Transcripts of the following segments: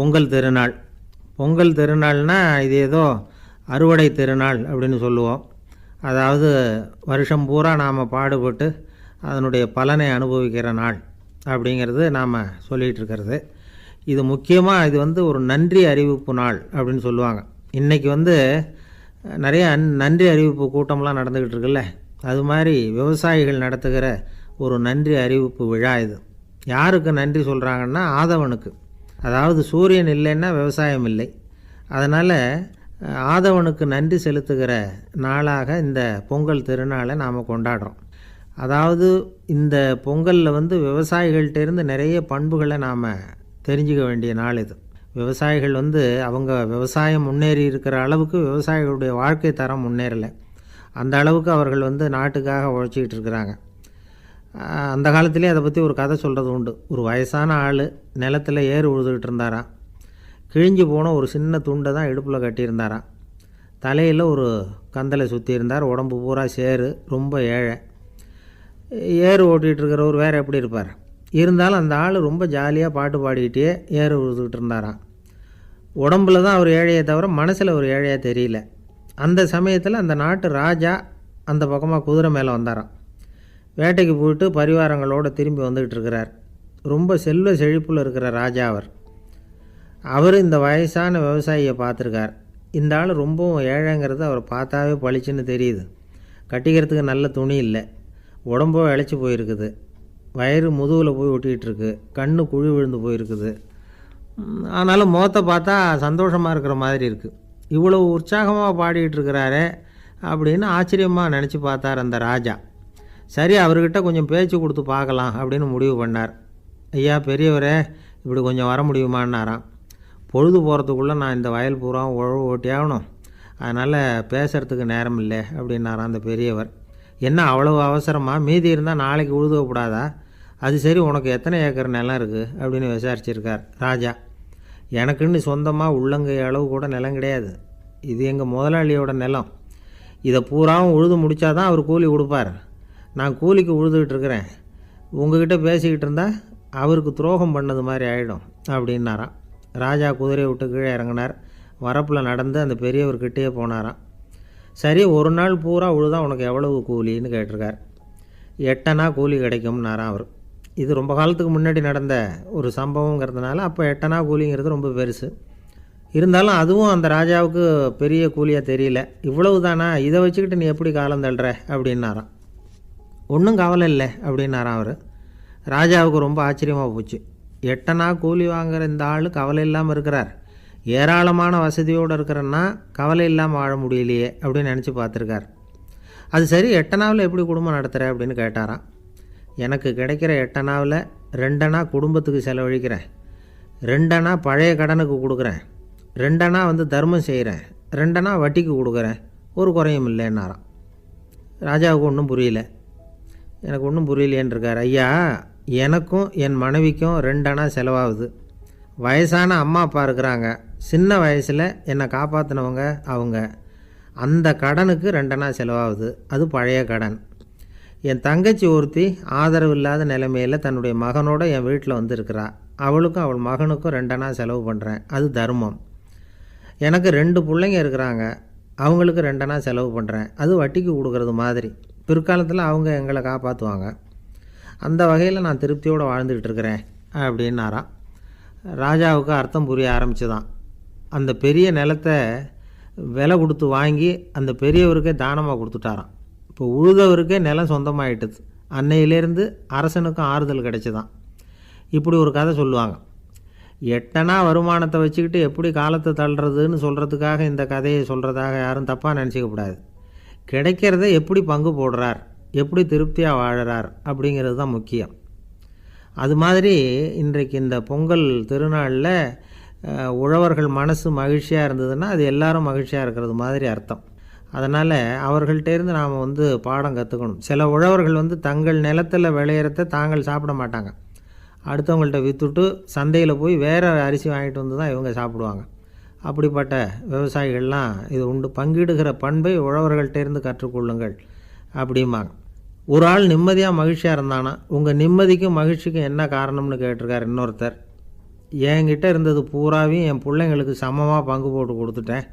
பொங்கல் திருநாள். பொங்கல் திருநாள்னால் இது ஏதோ அறுவடை திருநாள் அப்படின்னு சொல்லுவோம். அதாவது வருஷம் பூரா நாம் பாடுபட்டு அதனுடைய பலனை அனுபவிக்கிற நாள் அப்படிங்கிறது நாம் சொல்லிகிட்டு இருக்கிறது. இது முக்கியமாக இது ஒரு நன்றி அறிவிப்பு நாள் அப்படின்னு சொல்லுவாங்க. இன்றைக்கி நிறைய நன்றி அறிவிப்பு கூட்டம்லாம் நடந்துக்கிட்டு இருக்குல்ல, அது மாதிரி விவசாயிகள் நடத்துகிற ஒரு நன்றி அறிவிப்பு விழா இது. யாருக்கு நன்றி சொல்கிறாங்கன்னா ஆதவனுக்கு. அதாவது சூரியன் இல்லைன்னா விவசாயம் இல்லை. அதனால் ஆதவனுக்கு நன்றி செலுத்துகிற நாளாக இந்த பொங்கல் திருநாளை நாம் கொண்டாடுறோம். அதாவது இந்த பொங்கலில் விவசாயிகள்கிட்டேருந்து நிறைய பண்புகளை நாம் தெரிஞ்சுக்க வேண்டிய நாள் இது. விவசாயிகள் அவங்க விவசாயம் முன்னேறி இருக்கிற அளவுக்கு விவசாயிகளுடைய வாழ்க்கை தரம் முன்னேறலை. அந்த அளவுக்கு அவர்கள் நாட்டுக்காக உழைச்சிக்கிட்டு இருக்கிறாங்க. அந்த காலத்திலே அதை பற்றி ஒரு கதை சொல்கிறது உண்டு. ஒரு வயசான ஆள் நிலத்தில் ஏறு உழுதுகிட்டு இருந்தாராம். கிழிஞ்சு போன ஒரு சின்ன துண்டை தான் இடுப்பில் கட்டியிருந்தாராம். தலையில் ஒரு கந்தலை சுற்றி இருந்தார். உடம்பு பூரா சேரு, ரொம்ப ஏழை. ஏறு ஓட்டிகிட்டு இருக்கிறவர் வேறு எப்படி இருப்பார்? இருந்தாலும் அந்த ஆள் ரொம்ப ஜாலியாக பாட்டு பாடிக்கிட்டே ஏறு உழுதுகிட்டு இருந்தாராம். உடம்புல தான் அவர் ஏழையை தவிர மனசில் ஒரு ஏழையாக தெரியல. அந்த சமயத்தில் அந்த நாட்டு ராஜா அந்த பக்கமாக குதிரை மேலே வந்தாராம். வேட்டைக்கு போயிட்டு பரிவாரங்களோடு திரும்பி வந்துக்கிட்டு இருக்கிறார். ரொம்ப செல்வ செழிப்பில் இருக்கிற ராஜா அவர் இந்த வயசான விவசாயியை பார்த்துருக்கார். இந்த ஆள் ரொம்பவும் ஏழைங்கிறது அவர் பார்த்தாவே பளிச்சுன்னு தெரியுது. கட்டிக்கிறதுக்கு நல்ல துணி இல்லை, உடம்போ இழைச்சி போயிருக்குது, வயிறு முதுகில் போய் ஒட்டிகிட்டு இருக்கு, கண்ணு குழி விழுந்து போயிருக்குது. ஆனாலும் முகத்தை பார்த்தா சந்தோஷமாக இருக்கிற மாதிரி இருக்குது. இவ்வளோ உற்சாகமாக பாடிக்கிட்டு இருக்கிறாரே அப்படின்னு ஆச்சரியமாக நினச்சி பார்த்தார் அந்த ராஜா. சரி, அவர்கிட்ட கொஞ்சம் பேச்சு கொடுத்து பார்க்கலாம் அப்படின்னு முடிவு பண்ணார். ஐயா பெரியவரே, இப்படி கொஞ்சம் வர முடியுமான்னாராம். பொழுது போகிறதுக்குள்ளே நான் இந்த வயல் பூரா உழவு ஓட்டி ஆகணும், அதனால் பேசுகிறதுக்கு நேரம் இல்லை அப்படின்னாராம் அந்த பெரியவர். என்ன அவ்வளவு அவசரமாக? மீதி இருந்தால் நாளைக்கு உழுதக்கூடாதா? அது சரி, உனக்கு எத்தனை ஏக்கர் நிலம் இருக்குது அப்படின்னு விசாரிச்சிருக்கார் ராஜா. எனக்குன்னு சொந்தமாக உள்ளங்கை அளவு கூட நிலம் கிடையாது. இது எங்கள் முதலாளியோட நிலம். இதை பூராவும் உழுது முடித்தாதான் அவர் கூலி கொடுப்பார். நான் கூலிக்கு உழுதுகிட்டு இருக்கிறேன். உங்ககிட்ட பேசிக்கிட்டு இருந்தால் அவருக்கு துரோகம் பண்ணது மாதிரி ஆகிடும் அப்படின்னாராம். ராஜா குதிரையை விட்டு கீழே இறங்கினார். வரப்பில் நடந்து அந்த பெரியவர்கிட்டே போனாராம். சரி, ஒரு நாள் பூரா உழுதா உனக்கு எவ்வளவு கூலின்னு கேட்டிருக்கார். 8 அணா கூலி கிடைக்கும்னாராம் அவர். இது ரொம்ப காலத்துக்கு முன்னாடி நடந்த ஒரு சம்பவங்கிறதுனால அப்போ 8 அணா கூலிங்கிறது ரொம்ப பெருசு. இருந்தாலும் அதுவும் அந்த ராஜாவுக்கு பெரிய கூலியாக தெரியல. இவ்வளவு தானா, இதை வச்சுக்கிட்டு நீ எப்படி காலம் தள்ளுற அப்படின்னாராம். ஒன்றும் கவலை இல்லை அப்படின்னாராம் அவர். ராஜாவுக்கு ரொம்ப ஆச்சரியமாக போச்சு. 8 அணா கூலி வாங்குகிற இந்த ஆள் கவலை இல்லாமல் இருக்கிறார், ஏராளமான வசதியோடு இருக்கிறன்னா கவலை இல்லாமல் வாழ முடியலையே அப்படின்னு நினச்சி பார்த்துருக்கார். அது சரி, 8 அணாவில் எப்படி குடும்பம் நடத்துகிற அப்படின்னு கேட்டாராம். எனக்கு கிடைக்கிற 8 அணாவில் 2 அணா குடும்பத்துக்கு செலவழிக்கிறேன், 2 அணா பழைய கடனுக்கு கொடுக்குறேன், 2 அணா தர்மம் செய்கிறேன், 2 அணா வட்டிக்கு கொடுக்குறேன், ஒரு குறையும் இல்லைன்னாராம். ராஜாவுக்கு ஒன்றும் புரியல. எனக்கு ஒன்றும் புரியலேன்னு இருக்கார். ஐயா, எனக்கும் என் மனைவிக்கும் 2 அணா செலவாகுது. வயசான அம்மா அப்பா இருக்கிறாங்க, சின்ன வயசில் என்னை காப்பாற்றினவங்க அவங்க. அந்த கடனுக்கு 2 அணா செலவாகுது, அது பழைய கடன். என் தங்கச்சி ஒருத்தி ஆதரவு இல்லாத நிலைமையில் தன்னுடைய மகனோட என் வீட்டில் இருக்கிறா. அவளுக்கும் அவள் மகனுக்கும் 2 அணா செலவு பண்ணுறேன், அது தர்மம். எனக்கு 2 பிள்ளைங்க இருக்கிறாங்க, அவங்களுக்கு 2 அணா செலவு பண்ணுறேன், அது வட்டிக்கு கொடுக்கறது மாதிரி. பிற்காலத்தில் அவங்க எங்களை காப்பாற்றுவாங்க. அந்த வகையில் நான் திருப்தியோடு வாழ்ந்துக்கிட்டு இருக்கிறேன் அப்படின்னாராம். ராஜாவுக்கு அர்த்தம் புரிய ஆரம்பிச்சுதான். அந்த பெரிய நிலத்தை விலை கொடுத்து வாங்கி அந்த பெரியவருக்கே தானமாக கொடுத்துட்டாராம். இப்போ உழுதவருக்கே நிலம் சொந்தமாகிட்டுது. அன்னையிலேருந்து அரசனுக்கும் ஆறுதல் கிடைச்சிதான். இப்படி ஒரு கதை சொல்லுவாங்க. 8 அணா வருமானத்தை வச்சுக்கிட்டு எப்படி காலத்தை தள்ளுறதுன்னு சொல்கிறதுக்காக இந்த கதையை சொல்கிறதாக யாரும் தப்பாக நினச்சிக்கக்கூடாது. கிடைக்கிறத எப்படி பங்கு போடுறார், எப்படி திருப்தியாக வாழறார் அப்படிங்கிறது தான் முக்கியம். அது மாதிரி இன்றைக்கு இந்த பொங்கல் திருநாளில் உழவர்கள் மனசு மகிழ்ச்சியாக இருந்ததுன்னா அது எல்லாரும் மகிழ்ச்சியாக இருக்கிறது மாதிரி அர்த்தம். அதனால் அவர்கள்ட்டேருந்து நாம் பாடம் கற்றுக்கணும். சில உழவர்கள் தங்கள் நிலத்தில் விளையிறத தாங்கள் சாப்பிட மாட்டாங்க, அடுத்தவங்கள்ட்ட விற்றுட்டு சந்தையில் போய் வேறு அரிசி வாங்கிட்டு வந்து தான் இவங்க சாப்பிடுவாங்க. அப்படிப்பட்ட விவசாயிகள்லாம் இது உண்டு. பங்கிடுகிற பண்பை உழவர்கள்ட்டேருந்து கற்றுக்கொள்ளுங்கள் அப்படிம்பாங்க. ஒரு ஆள் நிம்மதியாக மகிழ்ச்சியாக இருந்தானா, உங்கள் நிம்மதிக்கும் மகிழ்ச்சிக்கும் என்ன காரணம்னு கேட்டிருக்கார் இன்னொருத்தர். என்கிட்ட இருந்தது பூராவையும் என் பிள்ளைங்களுக்கு சமமாக பங்கு போட்டு கொடுத்துட்டேன்,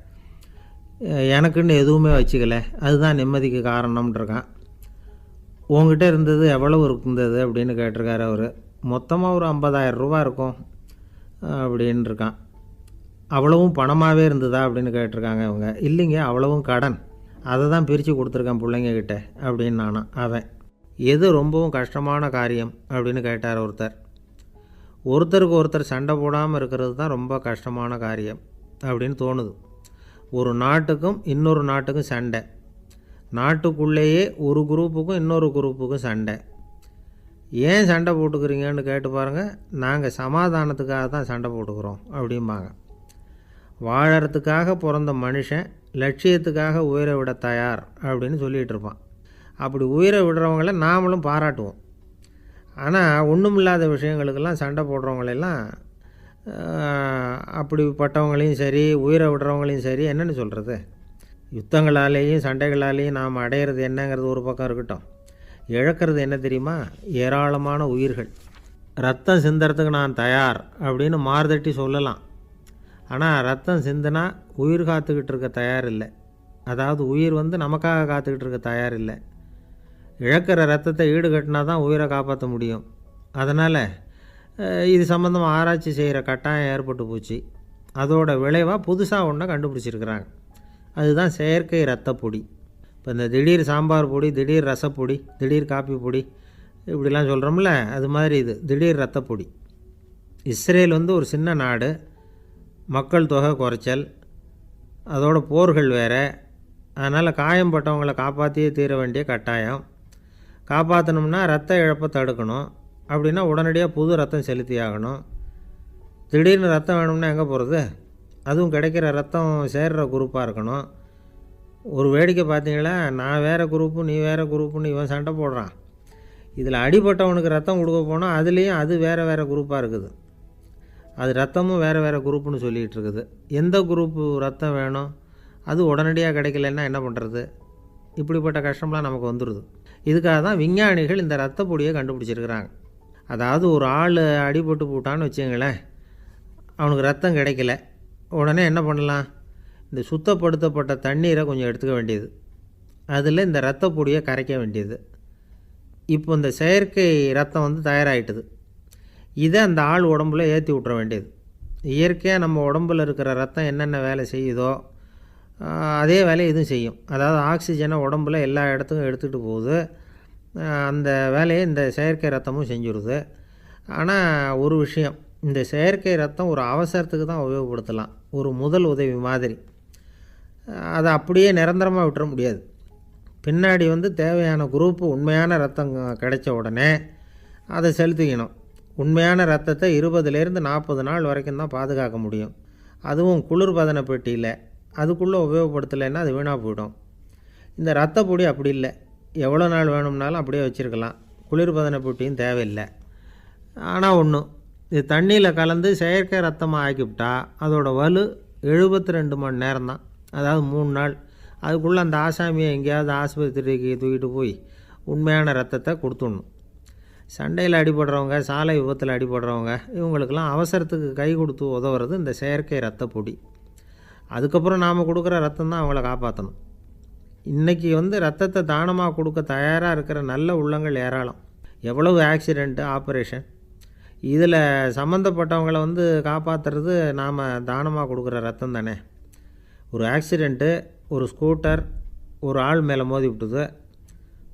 எனக்குன்னு எதுவுமே வச்சுக்கல, அதுதான் நிம்மதிக்கு காரணம்ன்றிருக்கான். உங்ககிட்ட இருந்தது எவ்வளவு இருந்தது அப்படின்னு கேட்டிருக்காரு அவர். மொத்தமாக ஒரு 50,000 ரூபா இருக்கும் அப்படின்னு இருக்கான். அவ்வளவும் பணமாகவே இருந்ததா அப்படின்னு கேட்டிருக்காங்க அவங்க. இல்லைங்க, அவ்வளவும் கடன், அதை தான் பிரித்து கொடுத்துருக்கேன் பிள்ளைங்கக்கிட்ட அப்படின்னு நானும். அவன் எது ரொம்பவும் கஷ்டமான காரியம் அப்படின்னு கேட்டார் ஒருத்தர். ஒருத்தருக்கு ஒருத்தர் சண்டை போடாமல் இருக்கிறது தான் ரொம்ப கஷ்டமான காரியம் அப்படின்னு தோணுது. ஒரு நாட்டுக்கும் இன்னொரு நாட்டுக்கும் சண்டை, நாட்டுக்குள்ளேயே ஒரு குரூப்புக்கும் இன்னொரு குரூப்புக்கும் சண்டை. ஏன் சண்டை போட்டுக்கிறீங்கன்னு கேட்டு பாருங்கள். நாங்கள் சமாதானத்துக்காக தான் சண்டை போட்டுக்கிறோம் அப்படிம்பாங்க. வாழறதுக்காக பிறந்த மனுஷன் லட்சியத்துக்காக உயிரை விட தயார் அப்படின்னு சொல்லிகிட்டு இருப்பான். அப்படி உயிரை விடுறவங்கள நாமளும் பாராட்டுவோம். ஆனால் ஒன்றுமில்லாத விஷயங்களுக்கெல்லாம் சண்டை போடுறவங்களெல்லாம், அப்படிப்பட்டவங்களையும் சரி உயிரை விடுறவங்களையும் சரி என்னென்னு சொல்கிறது, யுத்தங்களாலேயும் சண்டைகளாலேயும் நாம் அடையிறது என்னங்கிறது ஒரு பக்கம் இருக்கட்டும், இழக்கிறது என்ன தெரியுமா? ஏராளமான உயிர்கள். ரத்தம் சிந்துறதுக்கு நான் தயார் அப்படின்னு மார்தட்டி சொல்லலாம். ஆனால் ரத்தம் சிந்தினா உயிர் காத்துக்கிட்டு இருக்க தயார் இல்லை. அதாவது உயிர் நமக்காக காத்துக்கிட்டு இருக்க தயார் இல்லை. இழக்கிற ரத்தத்தை ஈடுகட்டினா தான் உயிரை காப்பாற்ற முடியும். அதனால் இது சம்மந்தமாக ஆராய்ச்சி செய்கிற கட்டாயம் ஏற்பட்டு போச்சு. அதோட விளைவாக புதுசாக ஒன்றை கண்டுபிடிச்சிருக்கிறாங்க. அதுதான் செயற்கை ரத்தப்பொடி. இப்போ இந்த திடீர் சாம்பார் பொடி, திடீர் ரசப்பொடி, திடீர் காப்பி பொடி இப்படிலாம் சொல்கிறோம்ல, அது மாதிரி இது திடீர் ரத்தப்பொடி. இஸ்ரேல் ஒரு சின்ன நாடு, மக்கள் தொகை குறைச்சல், அதோட போர்கள் வேறு. அதனால் காயம்பட்டவங்களை காப்பாற்றியே தீர வேண்டிய கட்டாயம். காப்பாற்றணும்னா ரத்த இழப்பை தடுக்கணும். அப்படின்னா உடனடியாக புது ரத்தம் செலுத்தி ஆகணும். திடீர்னு ரத்தம் வேணும்னா எங்கே போகிறது? அதுவும் கிடைக்கிற ரத்தம் சேர்கிற குரூப்பாக இருக்கணும். ஒரு வேடிக்கை பார்த்தீங்களா, நான் வேறு குரூப்பு நீ வேறு குரூப்புன்னு இவன் சண்டை போடுறான். இதில் அடிபட்டவனுக்கு ரத்தம் கொடுக்க போனால் அதுலேயும் அது வேறு வேறு குரூப்பாக இருக்குது. அது ரத்தமும் வேறு வேறு குரூப்புன்னு சொல்லிகிட்டு இருக்குது. எந்த குரூப்பு ரத்தம் வேணும்? அது உடனடியாக கிடைக்கலன்னா என்ன பண்ணுறது? இப்படிப்பட்ட கஷ்டம்லாம் நமக்கு வந்துடுது. இதுக்காக தான் விஞ்ஞானிகள் இந்த ரத்த பொடியை கண்டுபிடிச்சிருக்கிறாங்க. அதாவது ஒரு ஆள் அடிபட்டு போட்டான்னு வச்சுங்களேன், அவனுக்கு ரத்தம் கிடைக்கல, உடனே என்ன பண்ணலாம்? இந்த சுத்தப்படுத்தப்பட்ட தண்ணீரை கொஞ்சம் எடுத்துக்க வேண்டியது, அதில் இந்த ரத்த பொடியை கரைக்க வேண்டியது. இப்போ இந்த செயற்கை ரத்தம் தயாராகிட்டுது. இதை அந்த ஆள் உடம்புல ஏற்றி விட்டுற வேண்டியது. இயற்கையாக நம்ம உடம்பில் இருக்கிற ரத்தம் என்னென்ன வேலை செய்யுதோ அதே வேலையை இதுவும் செய்யும். அதாவது ஆக்சிஜனை உடம்புல எல்லா இடத்துக்கும் எடுத்துகிட்டு போகுது. அந்த வேலையை இந்த செயற்கை ரத்தமும் செஞ்சுருது. ஆனால் ஒரு விஷயம், இந்த செயற்கை ரத்தம் ஒரு அவசரத்துக்கு தான் உபயோகப்படுத்தலாம், ஒரு முதல் உதவி மாதிரி. அதை அப்படியே நிரந்தரமாக விட்டுற முடியாது. பின்னாடி தேவையான குரூப்பு உண்மையான ரத்தம் கிடைச்ச உடனே அதை செலுத்திக்கணும். உண்மையான ரத்தத்தை 20லேருந்து 40 நாள் வரைக்கும் தான் பாதுகாக்க முடியும். அதுவும் குளிர்பதன பெட்டியில். அதுக்குள்ளே உபயோகப்படுத்தலைன்னா அது வீணாக போயிடும். இந்த ரத்த பொடி அப்படி இல்லை, எவ்வளோ நாள் வேணும்னாலும் அப்படியே வச்சுருக்கலாம். குளிர்பதன பெட்டியும் தேவையில்லை. ஆனால் ஒன்று, இது தண்ணியில் கலந்து செயற்கை ரத்தமாக ஆக்கிவிட்டா அதோட வலு 72 மணி நேரம் தான். அதாவது 3 நாள். அதுக்குள்ளே அந்த ஆசாமியை எங்கேயாவது ஆஸ்பத்திரிக்கு தூக்கிட்டு போய் உண்மையான ரத்தத்தை கொடுத்துடணும். சண்டையில் அடிபடுறவங்க, சாலை விபத்தில் அடிபடுறவங்க, இவங்களுக்கெல்லாம் அவசரத்துக்கு கை கொடுத்து உதவுறது இந்த செயற்கை ரத்த பொடி. அதுக்கப்புறம் நாம் கொடுக்குற ரத்தம் தான் அவங்கள காப்பாற்றணும். இன்றைக்கி ரத்தத்தை தானமாக கொடுக்க தயாராக இருக்கிற நல்ல உள்ளங்கள் ஏராளம். எவ்வளவு ஆக்சிடெண்ட்டு, ஆப்ரேஷன், இதில் சம்மந்தப்பட்டவங்களை காப்பாற்றுறது நாம் தானமாக கொடுக்குற ரத்தம் தானே. ஒரு ஆக்சிடெண்ட்டு, ஒரு ஸ்கூட்டர் ஒரு ஆள் மேலே மோதி விட்டுது,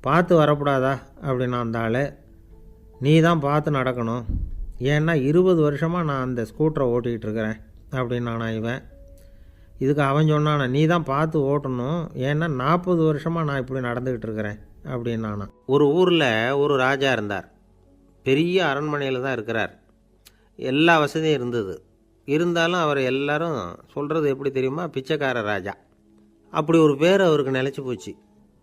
பார்த்து வரக்கூடாதா அப்படின்னா அந்த ஆள், நீ தான் பார்த்து நடக்கணும், ஏன்னா 20 வருஷமாக நான் அந்த ஸ்கூட்டரை ஓட்டிகிட்டு இருக்கிறேன் அப்படின்னானா இவன். இதுக்கு அவன் சொன்னானா, நீ தான் பார்த்து ஓட்டணும், ஏன்னா 40 வருஷமாக நான் இப்படி நடந்துக்கிட்டு இருக்கிறேன் அப்படின்னானா. ஒரு ஊரில் ஒரு ராஜா இருந்தார். பெரிய அரண்மனையில் தான் இருக்கிறார். எல்லா வசதியும் இருந்தது. இருந்தாலும் அவர் எல்லாரும் சொல்கிறது எப்படி தெரியுமா? பிச்சைக்கார ராஜா. அப்படி ஒரு பேர் அவருக்கு நிலச்சி போச்சு.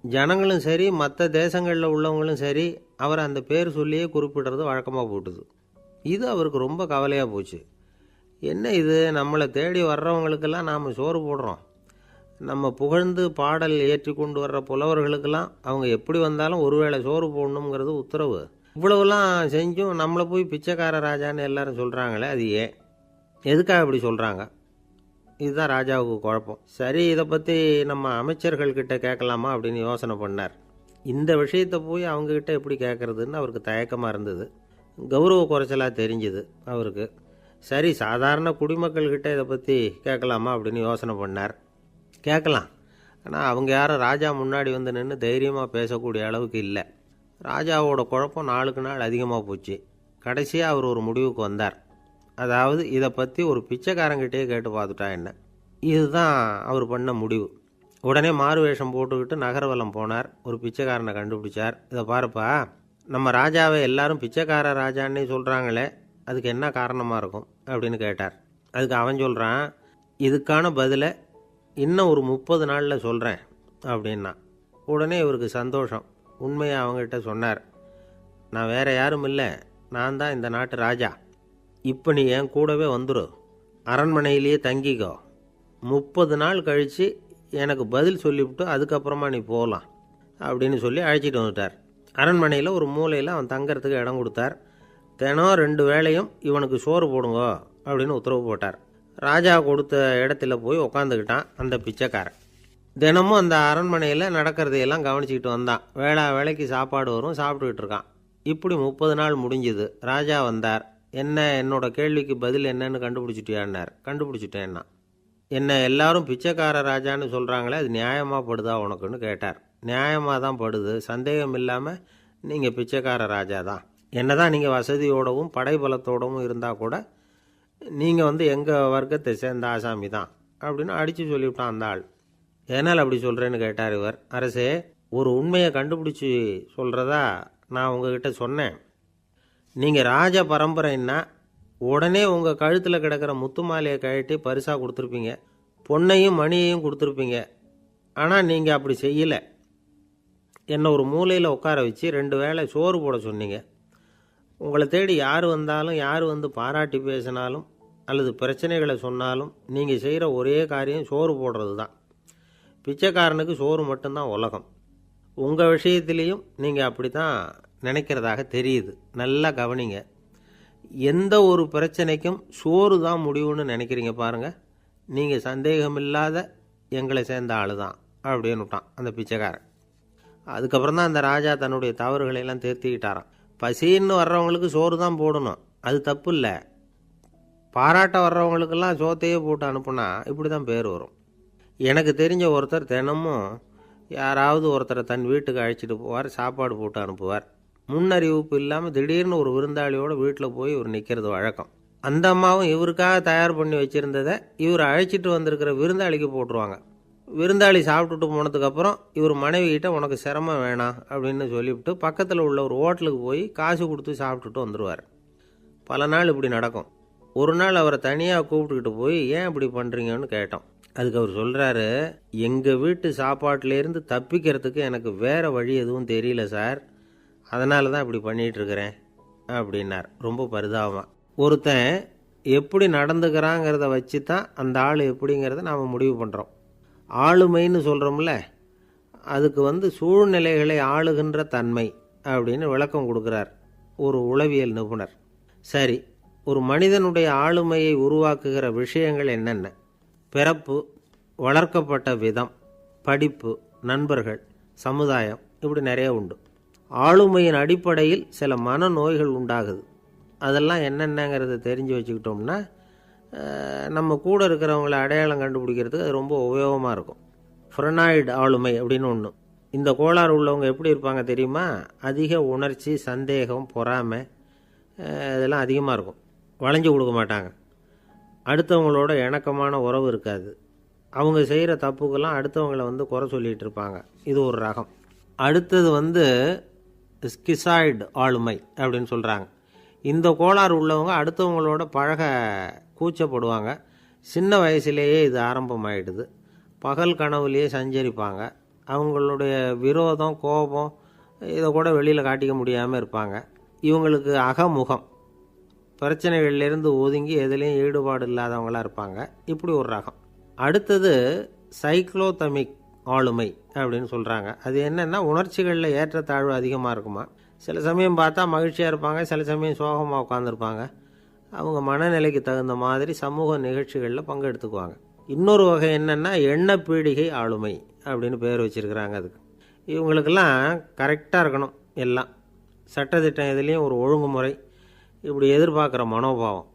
ஜனங்களும் சரி, மற்ற தேசங்களில் உள்ளவங்களும் சரி, அவர் அந்த பேர் சொல்லியே குறிப்பிடுறது வழக்கமாக போட்டுது. இது அவருக்கு ரொம்ப கவலையாக போச்சு. என்ன இது, நம்மளை தேடி வர்றவங்களுக்கெல்லாம் நாம் சோறு போடுறோம், நம்ம புகழ்ந்து பாடல் ஏற்றி கொண்டு வர்ற புலவர்களுக்கெல்லாம் அவங்க எப்படி வந்தாலும் ஒருவேளை சோறு போடணுங்கிறது உத்தரவு. இவ்வளவுலாம் செஞ்சும் நம்மளை போய் பிச்சைக்கார ராஜான்னு எல்லாரும் சொல்கிறாங்களே, அது ஏன்? எதுக்காக இப்படி சொல்கிறாங்க? இதுதான் ராஜாவுக்கு குழப்பம். சரி, இதை பற்றி நம்ம அமைச்சர்கள்கிட்ட கேட்கலாமா அப்படின்னு யோசனை பண்ணார். இந்த விஷயத்தை போய் அவங்கக்கிட்ட எப்படி கேட்குறதுன்னு அவருக்கு தயக்கமாக இருந்தது. கௌரவ குறைச்சலாக தெரிஞ்சுது அவருக்கு. சரி, சாதாரண குடிமக்கள்கிட்ட இதை பற்றி கேட்கலாமா அப்படின்னு யோசனை பண்ணார். கேட்கலாம், ஆனால் அவங்க யாரும் ராஜா முன்னாடி வந்து நின்று தைரியமாக பேசக்கூடிய அளவுக்கு இல்லை. ராஜாவோட குழப்பம் நாளுக்கு நாள் அதிகமாக போச்சு. கடைசியாக அவர் ஒரு முடிவுக்கு வந்தார். அதாவது இதை பற்றி ஒரு பிச்சைக்காரங்கிட்டே கேட்டு பார்த்துட்டா என்ன. இதுதான் அவர் பண்ண முடிவு. உடனே மாறு வேஷம் போட்டுக்கிட்டு நகர்வலம் போனார். ஒரு பிச்சைக்காரனை கண்டுபிடிச்சார். இதை பாருப்பா, நம்ம ராஜாவை எல்லாரும் பிச்சைக்கார ராஜான்னே சொல்கிறாங்களே, அதுக்கு என்ன காரணமாக இருக்கும் அப்படின்னு கேட்டார். அதுக்கு அவன் சொல்கிறான், இதுக்கான பதிலை இன்னும் ஒரு 30 நாளில் சொல்கிறேன் அப்படின்னா. உடனே இவருக்கு சந்தோஷம். உண்மையை அவங்ககிட்ட சொன்னார். நான் வேறு யாரும் இல்லை, நான் தான் இந்த நாட்டு ராஜா. இப்போ நீ என் கூடவே வந்துடு, அரண்மனையிலேயே தங்கிக்கோ. 30 நாள் கழித்து எனக்கு பதில் சொல்லிவிட்டு அதுக்கப்புறமா நீ போகலாம் அப்படின்னு சொல்லி அழைச்சிட்டு வந்துட்டார். அரண்மனையில் ஒரு மூலையில் அவன் தங்கறதுக்கு இடம் கொடுத்தார். தினம் 2 வேளையும் இவனுக்கு சோறு போடுங்க அப்படின்னு உத்தரவு போட்டார். ராஜா கொடுத்த இடத்துல போய் உக்காந்துக்கிட்டான் அந்த பிச்சைக்காரன். தினமும் அந்த அரண்மனையில் நடக்கிறதையெல்லாம் கவனிச்சிக்கிட்டு வந்தான். வேளைக்கு சாப்பாடு வரும், சாப்பிட்டுக்கிட்டு இருக்கான். இப்படி 30 நாள் முடிஞ்சுது. ராஜா வந்தார். என்ன, என்னோட கேள்விக்கு பதில் என்னன்னு கண்டுபிடிச்சிட்டியான்னார். கண்டுபிடிச்சிட்டேன்னா. என்ன எல்லாரும் பிச்சைக்கார ராஜான்னு சொல்கிறாங்களே, அது நியாயமாக படுதா உனக்குன்னு கேட்டார். நியாயமாக தான் படுது, சந்தேகம் இல்லாமல் நீங்கள் பிச்சைக்கார ராஜா தான். என்ன தான் நீங்கள் வசதியோடவும் படைபலத்தோடவும் இருந்தால் கூட நீங்கள் எங்கள் வர்க்கத்தை சேர்ந்த ஆசாமி தான் அப்படின்னு அடித்து சொல்லிவிட்டான் அந்த ஆள். ஏனால் அப்படி சொல்கிறேன்னு கேட்டார் இவர். அரசே, ஒரு உண்மையை கண்டுபிடிச்சி சொல்கிறதா நான் உங்ககிட்ட சொன்னேன். நீங்கள் ராஜ பரம்பரைன்னா உடனே உங்கள் கழுத்தில் கிடக்கிற முத்து மாலையை கழட்டி பரிசாக கொடுத்துருப்பீங்க, பொன்னையும் மணியையும் கொடுத்துருப்பீங்க. ஆனால் நீங்கள் அப்படி செய்யலை. என்னை ஒரு மூலையில் உட்கார வச்சு 2 வேளை சோறு போட சொன்னீங்க. உங்களை தேடி யார் வந்தாலும், யார் வந்து பாராட்டி பேசினாலும் அல்லது பிரச்சனைகளை சொன்னாலும் நீங்கள் செய்கிற ஒரே காரியம் சோறு போடுறது தான். பிச்சைக்காரனுக்கு சோறு மட்டும்தான் உலகம். உங்கள் விஷயத்திலையும் நீங்கள் அப்படி தான் நினைக்கிறதாக தெரியுது. நல்லா கவனிங்க. எந்த ஒரு பிரச்சனைக்கும் சோறு தான் முடிவுன்னு நினைக்கிறீங்க பாருங்கள். நீங்கள் சந்தேகமில்லாத எங்களை சேர்ந்த ஆள் தான் அப்படின்னு விட்டான் அந்த பிச்சைக்காரன். அதுக்கப்புறம் தான் அந்த ராஜா தன்னுடைய தவறுகளையெல்லாம் திருத்திக்கிட்டாராம். பசின்னு வர்றவங்களுக்கு சோறு தான் போடணும், அது தப்பு இல்லை. பாராட்ட வர்றவங்களுக்கெல்லாம் சோத்தையே போட்டு அனுப்புனா இப்படி தான் பேர் வரும். எனக்கு தெரிஞ்ச ஒருத்தர் தினமும் யாராவது ஒருத்தரை தன் வீட்டுக்கு அழைச்சிட்டு போவார், சாப்பாடு போட்டு அனுப்புவார். முன்னறிவிப்பு இல்லாமல் திடீர்னு ஒரு விருந்தாளியோட வீட்டில் போய் இவர் நிற்கிறது வழக்கம். அந்த அம்மாவும் இவருக்காக தயார் பண்ணி வச்சுருந்ததை இவர் அழைச்சிட்டு வந்திருக்கிற விருந்தாளிக்கு போட்டுருவாங்க. விருந்தாளி சாப்பிட்டுட்டு போனதுக்கப்புறம் இவர் மனைவி கிட்ட உனக்கு சிரமம் வேணாம் அப்படின்னு சொல்லிவிட்டு பக்கத்தில் உள்ள ஒரு ஹோட்டலுக்கு போய் காசு கொடுத்து சாப்பிட்டுட்டு வந்துடுவார். பல நாள் இப்படி நடக்கும். ஒரு நாள் அவரை தனியாக கூப்பிட்டுக்கிட்டு போய் ஏன் இப்படி பண்ணுறீங்கன்னு கேட்டோம். அதுக்கு அவர் சொல்கிறாரு, எங்கள் வீட்டு சாப்பாட்டிலேருந்து தப்பிக்கிறதுக்கு எனக்கு வேறு வழி எதுவும் தெரியல சார், அதனால தான் இப்படி பண்ணிகிட்ருக்கிறேன் அப்படின்னார் ரொம்ப பரிதாபமாக. ஒருத்தன் எப்படி நடந்துக்கிறாங்கிறத வச்சு தான் அந்த ஆள் எப்படிங்கிறத நாம் முடிவு பண்ணுறோம். ஆளுமைன்னு சொல்கிறோம்ல, அதுக்கு சூழ்நிலைகளை ஆளுகின்ற தன்மை அப்படின்னு விளக்கம் கொடுக்குறார் ஒரு உளவியல் நிபுணர். சரி, ஒரு மனிதனுடைய ஆளுமையை உருவாக்குகிற விஷயங்கள் என்னென்ன? பிறப்பு, வளர்க்கப்பட்ட விதம், படிப்பு, நண்பர்கள், சமுதாயம், இப்படி நிறைய உண்டு. ஆளுமையின் அடிப்படையில் சில மனநோய்கள் உண்டாகுது. அதெல்லாம் என்னென்னங்கிறத தெரிஞ்சு வச்சுக்கிட்டோம்னா நம்ம கூட இருக்கிறவங்கள அடையாளம் கண்டுபிடிக்கிறதுக்கு அது ரொம்ப உபயோகமாக இருக்கும். ஃப்ரெனாய்டு ஆளுமை அப்படின்னு ஒன்று. இந்த கோளாறு உள்ளவங்க எப்படி இருப்பாங்க தெரியுமா? அதிக உணர்ச்சி, சந்தேகம், பொறாமை இதெல்லாம் அதிகமாக இருக்கும். வளைஞ்சு கொடுக்க மாட்டாங்க. அடுத்தவங்களோட இணக்கமான உறவு இருக்காது. அவங்க செய்கிற தப்புக்கெல்லாம் அடுத்தவங்களை குறை சொல்லிகிட்டு இருப்பாங்க. இது ஒரு ரகம். அடுத்தது ஸ்கிசாய்டு ஆளுமை அப்படின்னு சொல்கிறாங்க. இந்த கோளாறு உள்ளவங்க அடுத்தவங்களோட பழக கூச்சப்படுவாங்க. சின்ன வயசுலேயே இது ஆரம்பமாயிடுது. பகல் கனவுலேயே சஞ்சரிப்பாங்க. அவங்களுடைய விரோதம், கோபம் இதை கூட வெளியில் காட்டிக்க முடியாமல் இருப்பாங்க. இவங்களுக்கு அகமுகம், பிரச்சனைகள்லேருந்து ஒதுங்கி எதுலேயும் ஈடுபாடு இல்லாதவங்களாக இருப்பாங்க. இப்படி ஒரு ரகம். அடுத்தது சைக்ளோதமிக் ஆளுமை அப்படின்னு சொல்கிறாங்க. அது என்னென்னா, உணர்ச்சிகளில் ஏற்றத்தாழ்வு அதிகமாக இருக்குமா. சில சமயம் பார்த்தா மகிழ்ச்சியாக இருப்பாங்க, சில சமயம் சோகமாக உட்காந்துருப்பாங்க. அவங்க மனநிலைக்கு தகுந்த மாதிரி சமூக நிகழ்ச்சிகளில் பங்கெடுத்துக்குவாங்க. இன்னொரு வகை என்னென்னா எண்ணெய் பீடிகை ஆளுமை அப்படின்னு பேர் வச்சுருக்கிறாங்க. அதுக்கு இவங்களுக்கெல்லாம் கரெக்டாக இருக்கணும், எல்லாம் சட்டத்திட்டம் இதுலேயும் ஒரு ஒழுங்குமுறை, இப்படி எதிர்பார்க்குற மனோபாவம்.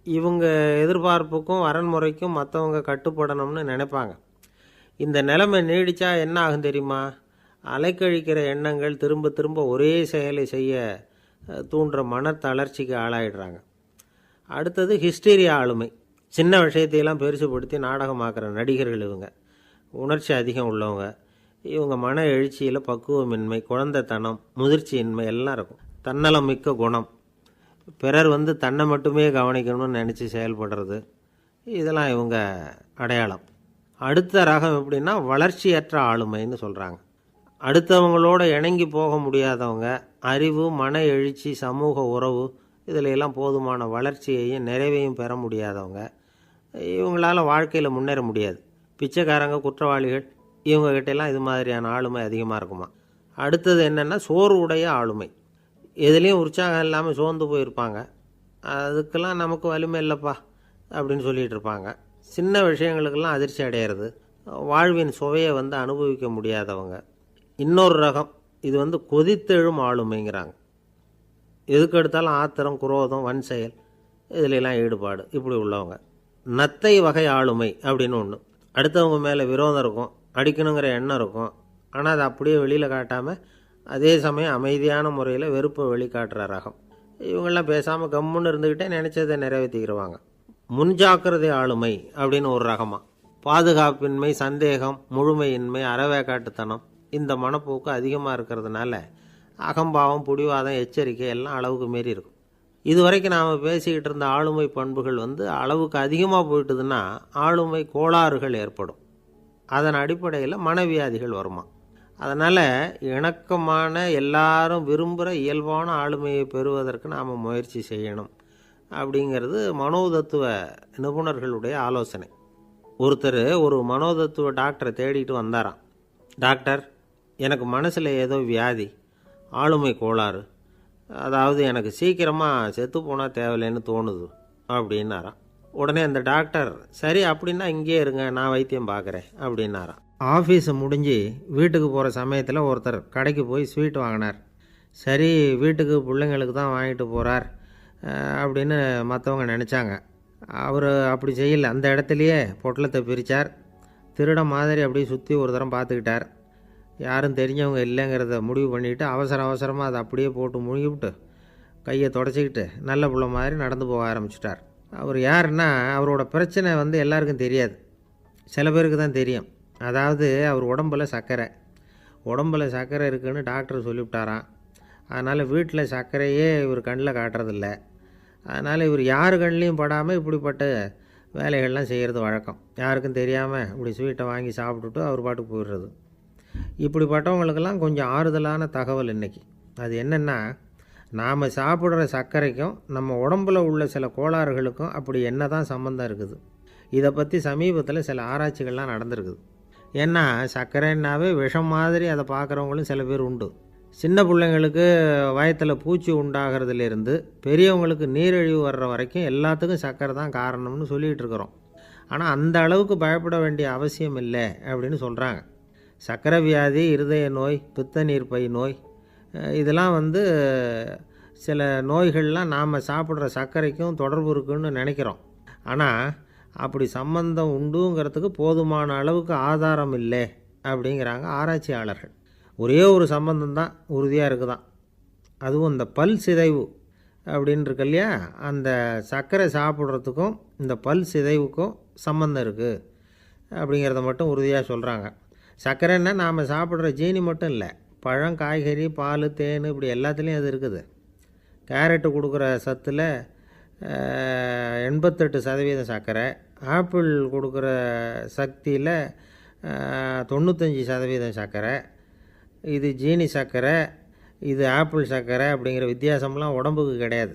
இவங்க எதிர்பார்ப்புக்கும் வரன்முறைக்கும் மற்றவங்க கட்டுப்படணும்னு நினைப்பாங்க. இந்த நிலைமை நீடித்தா என்ன ஆகும் தெரியுமா? அலைக்கழிக்கிற எண்ணங்கள் திரும்ப திரும்ப ஒரே செயலை செய்ய தூண்டுற மன தளர்ச்சிக்கு ஆளாயிடுறாங்க. அடுத்தது ஹிஸ்டீரியா ஆளுமை. சின்ன விஷயத்தையெல்லாம் பெருசுப்படுத்தி நாடகமாக்குற நடிகர்கள் இவங்க. உணர்ச்சி அதிகம் உள்ளவங்க. இவங்க மன எழுச்சியில் பக்குவமின்மை, குழந்தைத்தனம், முதிர்ச்சியின்மை எல்லாம் இருக்கும். தன்னலம் மிக்க குணம், பிறர் தன்னை மட்டுமே கவனிக்கணும்னு நினச்சி செயல்படுறது, இதெல்லாம் இவங்க அடையாளம். அடுத்த ரகம் எப்படின்னா வளர்ச்சியற்ற ஆளுமைன்னு சொல்கிறாங்க. அடுத்தவங்களோட இணங்கி போக முடியாதவங்க, அறிவு, மன எழுச்சி, சமூக உறவு இதில் எல்லாம் போதுமான வளர்ச்சியையும் நிறைவையும் பெற முடியாதவங்க. இவங்களால் வாழ்க்கையில் முன்னேற முடியாது. பிச்சைக்காரங்க, குற்றவாளிகள், இவங்ககிட்டெல்லாம் இது மாதிரியான ஆளுமை அதிகமாக இருக்குமா. அடுத்தது என்னென்னா சோர்வுடைய ஆளுமை. எதுலேயும் உற்சாகம் இல்லாமல் சோர்ந்து போயிருப்பாங்க. அதுக்கெல்லாம் நமக்கு வலிமை இல்லைப்பா அப்படின்னு சொல்லிகிட்டு இருப்பாங்க. சின்ன விஷயங்களுக்கெல்லாம் அதிர்ச்சி அடையிறது, வாழ்வின் சுவையை அனுபவிக்க முடியாதவங்க. இன்னொரு ரகம் இது கொதித்தெழும் ஆளுமைங்கிறாங்க. எதுக்கு எடுத்தாலும் ஆத்திரம், குரோதம், வன் செயல் இதிலெல்லாம் ஈடுபாடு, இப்படி உள்ளவங்க. நத்தை வகை ஆளுமை அப்படின்னு ஒன்று. அடுத்தவங்க மேலே விரோதம் இருக்கும், அடிக்கணுங்கிற எண்ணம் இருக்கும். ஆனால் அதை அப்படியே வெளியில் காட்டாமல் அதே சமயம் அமைதியான முறையில் வெறுப்பை வெளிக்காட்டுற ரகம். இவங்கெல்லாம் பேசாமல் கம்முன்னு இருந்துக்கிட்டே நினச்சதை நிறைவேற்றிக்கிடுவாங்க. முன்ஜாக்கிரதை ஆளுமை அப்படின்னு ஒரு ரகமாக. பாதுகாப்பின்மை, சந்தேகம், முழுமையின்மை, அறவேக்காட்டுத்தனம் இந்த மனப்போக்கு அதிகமாக இருக்கிறதுனால அகம்பாவம், புடிவாதம், எச்சரிக்கை எல்லாம் அளவுக்கு மீறி இருக்கும். இதுவரைக்கும் நாம் பேசிக்கிட்டு இருந்த ஆளுமை பண்புகள் அளவுக்கு அதிகமாக போயிட்டுதுன்னா ஆளுமை கோளாறுகள் ஏற்படும். அதன் அடிப்படையில் மனவியாதிகள் வருமா. அதனால் இணக்கமான, எல்லாரும் விரும்புகிற இயல்பான ஆளுமையை பெறுவதற்கு நாம் முயற்சி செய்யணும் அப்படிங்கிறது மனோதத்துவ நிபுணர்களுடைய ஆலோசனை. ஒருத்தர் ஒரு மனோதத்துவ டாக்டரை தேடிட்டு வந்தாராம். டாக்டர், எனக்கு மனசில் ஏதோ வியாதி, ஆளுமை கோளாறு, அதாவது எனக்கு சீக்கிரமாக செத்து போனால் தேவையில்லைன்னு தோணுது அப்படின்னாராம். உடனே அந்த டாக்டர், சரி அப்படின்னா இங்கே இருங்க, நான் வைத்தியம் பார்க்குறேன் அப்படின்னாராம். ஆஃபீஸை முடிஞ்சு வீட்டுக்கு போகிற சமயத்தில் ஒருத்தர் கடைக்கு போய் ஸ்வீட் வாங்கினார். சரி, வீட்டுக்கு பிள்ளைங்களுக்கு தான் வாங்கிட்டு போகிறார் அப்படின்னு மற்றவங்க நினச்சாங்க. அவர் அப்படி செய்யலை. அந்த இடத்துலையே பொட்டலத்தை பிரித்தார். திருட மாதிரி அப்படியே சுற்றி ஒரு தரம் பார்த்துக்கிட்டார். யாரும் தெரிஞ்சவங்க இல்லைங்கிறத முடிவு பண்ணிவிட்டு அவசரமாக அதை அப்படியே போட்டு முழுகிவிட்டு கையை தொடச்சிக்கிட்டு நல்ல பிள்ளை மாதிரி நடந்து போக ஆரம்பிச்சிட்டார். அவர் யாருன்னா, அவரோட பிரச்சனை எல்லாருக்கும் தெரியாது, சில பேருக்கு தான் தெரியும். அதாவது அவர் உடம்பில் சர்க்கரை இருக்குதுன்னு டாக்டர் சொல்லிவிட்டாராம். அதனால் வீட்டில் சர்க்கரையே இவர் கண்ணில் காட்டுறதில்ல. அதனால் இவர் யார் கண்ணிலையும் படாமல் இப்படிப்பட்ட வேலைகள்லாம் செய்கிறது வழக்கம். யாருக்கும் தெரியாமல் இப்படி ஸ்வீட்டை வாங்கி சாப்பிட்டுட்டு அவர் பாட்டுக்கு போயிடுறது. இப்படிப்பட்டவங்களுக்கெல்லாம் கொஞ்சம் ஆறுதலான தகவல் இன்றைக்கி. அது என்னென்னா, நாம் சாப்பிட்ற சர்க்கரைக்கும் நம்ம உடம்பில் உள்ள சில கோளாறுகளுக்கும் அப்படி என்ன தான் சம்மந்தம் இருக்குது. இதை பற்றி சமீபத்தில் சில ஆராய்ச்சிகள்லாம் நடந்திருக்குது. ஏன்னா சர்க்கரைன்னாவே விஷம் மாதிரி அதை பார்க்குறவங்களும் சில பேர் உண்டு. சின்ன பிள்ளைங்களுக்கு வயத்தில் பூச்சி உண்டாகிறதுலேருந்து பெரியவங்களுக்கு நீரிழிவு வர்ற வரைக்கும் எல்லாத்துக்கும் சர்க்கரை தான் காரணம்னு சொல்லிகிட்டு இருக்கிறோம். ஆனால் அந்த அளவுக்கு பயப்பட வேண்டிய அவசியம் இல்லை அப்படின்னு சொல்கிறாங்க. சர்க்கரை வியாதி, இருதய நோய், பித்த நீர்ப்பை நோய், இதெல்லாம் சில நோய்கள்லாம் நாம் சாப்பிட்ற சர்க்கரைக்கும் தொடர்பு இருக்குன்னு நினைக்கிறோம். ஆனால் அப்படி சம்பந்தம் உண்டுங்கிறதுக்கு போதுமான அளவுக்கு ஆதாரம் இல்லை அப்படிங்கிறாங்க ஆராய்ச்சியாளர்கள். ஒரே ஒரு சம்பந்தம் தான் உறுதியாக இருக்குதான். அதுவும் இந்த பல் சிதைவு அப்படின்னு இருக்கு இல்லையா, அந்த சர்க்கரை சாப்பிட்றதுக்கும் இந்த பல் சிதைவுக்கும் சம்பந்தம் இருக்குது அப்படிங்கிறத மட்டும் உறுதியாக சொல்கிறாங்க. சர்க்கரைன்னா நாம் சாப்பிட்ற ஜீனி மட்டும் இல்லை, பழம், காய்கறி, பால், தேன் இப்படி எல்லாத்துலேயும் அது இருக்குது. கேரட்டு கொடுக்குற சத்தில் 88% சர்க்கரை, ஆப்பிள் கொடுக்குற சக்தியில் 95% சர்க்கரை. இது ஜீனி சர்க்கரை, இது ஆப்பிள் சர்க்கரை அப்படிங்கிற வித்தியாசம்லாம் உடம்புக்கு கிடையாது.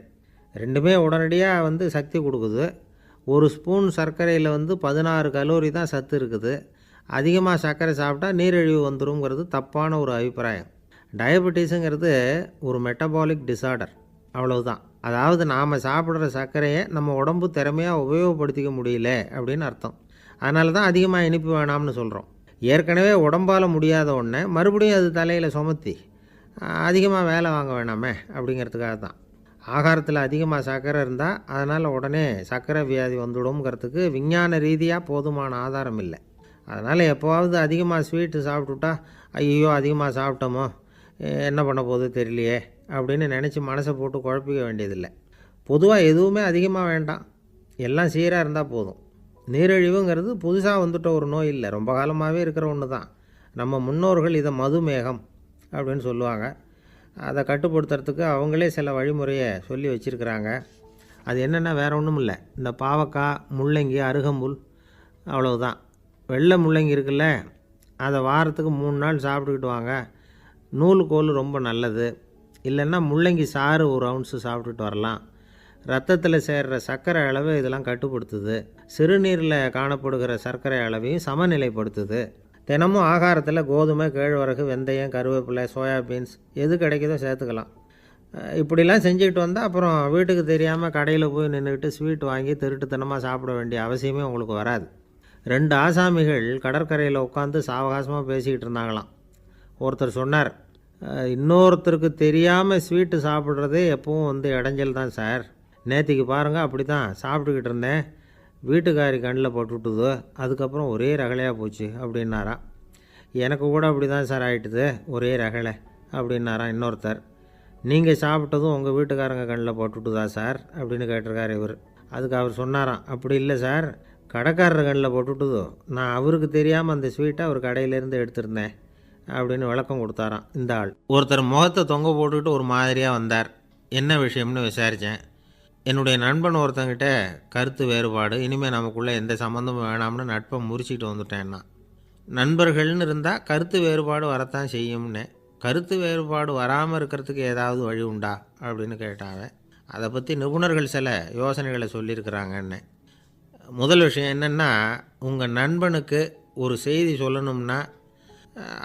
ரெண்டுமே உடனடியாக சக்தி கொடுக்குது. ஒரு ஸ்பூன் சர்க்கரையில் 16 கலோரி தான் சத்து இருக்குது. அதிகமாக சர்க்கரை சாப்பிட்டா நீரிழிவு வந்துருங்கிறது தப்பான ஒரு அபிப்பிராயம். டயபெட்டிஸுங்கிறது ஒரு மெட்டபாலிக் டிசார்டர். அவ்வளவுதான். அதாவது நாம் சாப்பிட்ற சர்க்கரையை நம்ம உடம்பு திறமையாக உபயோகப்படுத்திக்க முடியல அப்படின்னு அர்த்தம். அதனால தான் அதிகமாக இனிப்பு வேணாம்னு சொல்கிறோம். ஏற்கனவே உடம்பால் முடியாத ஒன்றை மறுபடியும் அது தலையில் சுமத்தி அதிகமாக வேலை வாங்க வேணாமே அப்படிங்கிறதுக்காக தான். ஆகாரத்தில் அதிகமாக சர்க்கரை இருந்தால் அதனால் உடனே சர்க்கரை வியாதி வந்துடும்ங்கிறதுக்கு விஞ்ஞான ரீதியாக போதுமான ஆதாரம் இல்லை. அதனால் எப்போவாவது அதிகமாக ஸ்வீட்டு சாப்பிட்டுட்டா ஐயோ அதிகமாக சாப்பிட்டோமோ என்ன பண்ண போகுது தெரியலையே அப்படின்னு நினச்சி மனசை போட்டு குழப்பிக்க வேண்டியதில்லை. பொதுவாக எதுவுமே அதிகமாக வேண்டாம், எல்லாம் சீராக இருந்தால் போதும். நீரிழிவுங்கிறது புதுசாக வந்துட்ட ஒரு நோய் இல்லை, ரொம்ப காலமாகவே இருக்கிற ஒன்று தான். நம்ம முன்னோர்கள் இதை மதுமேகம் அப்படின்னு சொல்லுவாங்க. அதை கட்டுப்படுத்துறதுக்கு அவங்களே சில வழிமுறையை சொல்லி வச்சுருக்கிறாங்க. அது என்னென்னா வேறு ஒன்றும் இல்லை, இந்த பாவக்காய், முள்ளங்கி, அருகம்புல் அவ்வளவுதான். வெள்ளை முள்ளங்கி இருக்குல்ல, அதை வாரத்துக்கு 3 நாள் சாப்பிட்டுக்கிட்டு வாங்க. நூலுக்கோல் ரொம்ப நல்லது. இல்லைன்னா முள்ளங்கி சாறு 1 ounce சாப்பிட்டுட்டு வரலாம். ரத்தத்தில் சேர்கிற சர்க்கரை அளவு இதெல்லாம் கட்டுப்படுத்துது. சிறுநீரில் காணப்படுகிற சர்க்கரை அளவையும் சமநிலைப்படுத்துது. தினமும் ஆகாரத்தில் கோதுமை, கேழ்வரகு, வெந்தயம், கருவேப்பிலை, சோயாபீன்ஸ் எது கிடைக்குதோ சேர்த்துக்கலாம். இப்படிலாம் செஞ்சுக்கிட்டு வந்தால் அப்புறம் வீட்டுக்கு தெரியாமல் கடையில் போய் நின்றுக்கிட்டு ஸ்வீட் வாங்கி திருட்டுத்தனமாக சாப்பிட வேண்டிய அவசியமே உங்களுக்கு வராது. 2 ஆசாமிகள் கடற்கரையில் உட்காந்து சாவகாசமாக பேசிக்கிட்டு இருந்தாங்களாம். ஒருத்தர் சொன்னார், இன்னொருத்தருக்கு தெரியாமல் ஸ்வீட்டு சாப்பிட்றதே எப்பவும் இடைஞ்சல் தான் சார். நேற்றுக்கு பாருங்கள் அப்படி தான் சாப்பிட்டுக்கிட்டு இருந்தேன், வீட்டுக்காரி கண்ணில் போட்டுவிட்டுது, அதுக்கப்புறம் ஒரே ரகலையாக போச்சு அப்படின்னாராம். எனக்கு கூட அப்படி தான் சார் ஆகிட்டுது, ஒரே ரகலை அப்படின்னாராம் இன்னொருத்தர். நீங்கள் சாப்பிட்டதும் உங்கள் வீட்டுக்காரங்க கண்ணில் போட்டுவிட்டுதா சார் அப்படின்னு கேட்டிருக்கார் இவர். அதுக்கு அவர் சொன்னாராம், அப்படி இல்லை சார், கடைக்காரர் கண்ணில் போட்டுவிட்டுதோ, நான் அவருக்கு தெரியாமல் அந்த ஸ்வீட்டை அவர் கடையிலேருந்து எடுத்திருந்தேன் அப்படின்னு விளக்கம் கொடுத்தாராம் இந்த ஆள். ஒருத்தர் முகத்தை தொங்க போட்டுக்கிட்டு ஒரு மாதிரியாக வந்தார். என்ன விஷயம்னு விசாரித்தேன். என்னுடைய நண்பன் ஒருத்தங்கிட்ட கருத்து வேறுபாடு, இனிமேல் நமக்குள்ளே எந்த சம்மந்தமும் வேணாம்னு நட்பை முறிச்சிட்டு வந்துட்டேன்னா. நண்பர்கள்னு இருந்தால் கருத்து வேறுபாடு வரத்தான் செய்யும்னு. கருத்து வேறுபாடு வராமல் இருக்கிறதுக்கு ஏதாவது வழி உண்டா அப்படின்னு கேட்டாங்க. அதை பற்றி நிபுணர்கள் சில யோசனைகளை சொல்லியிருக்கிறாங்கன்னு. முதல் விஷயம் என்னென்னா, உங்கள் நண்பனுக்கு ஒரு செய்தி சொல்லணும்னா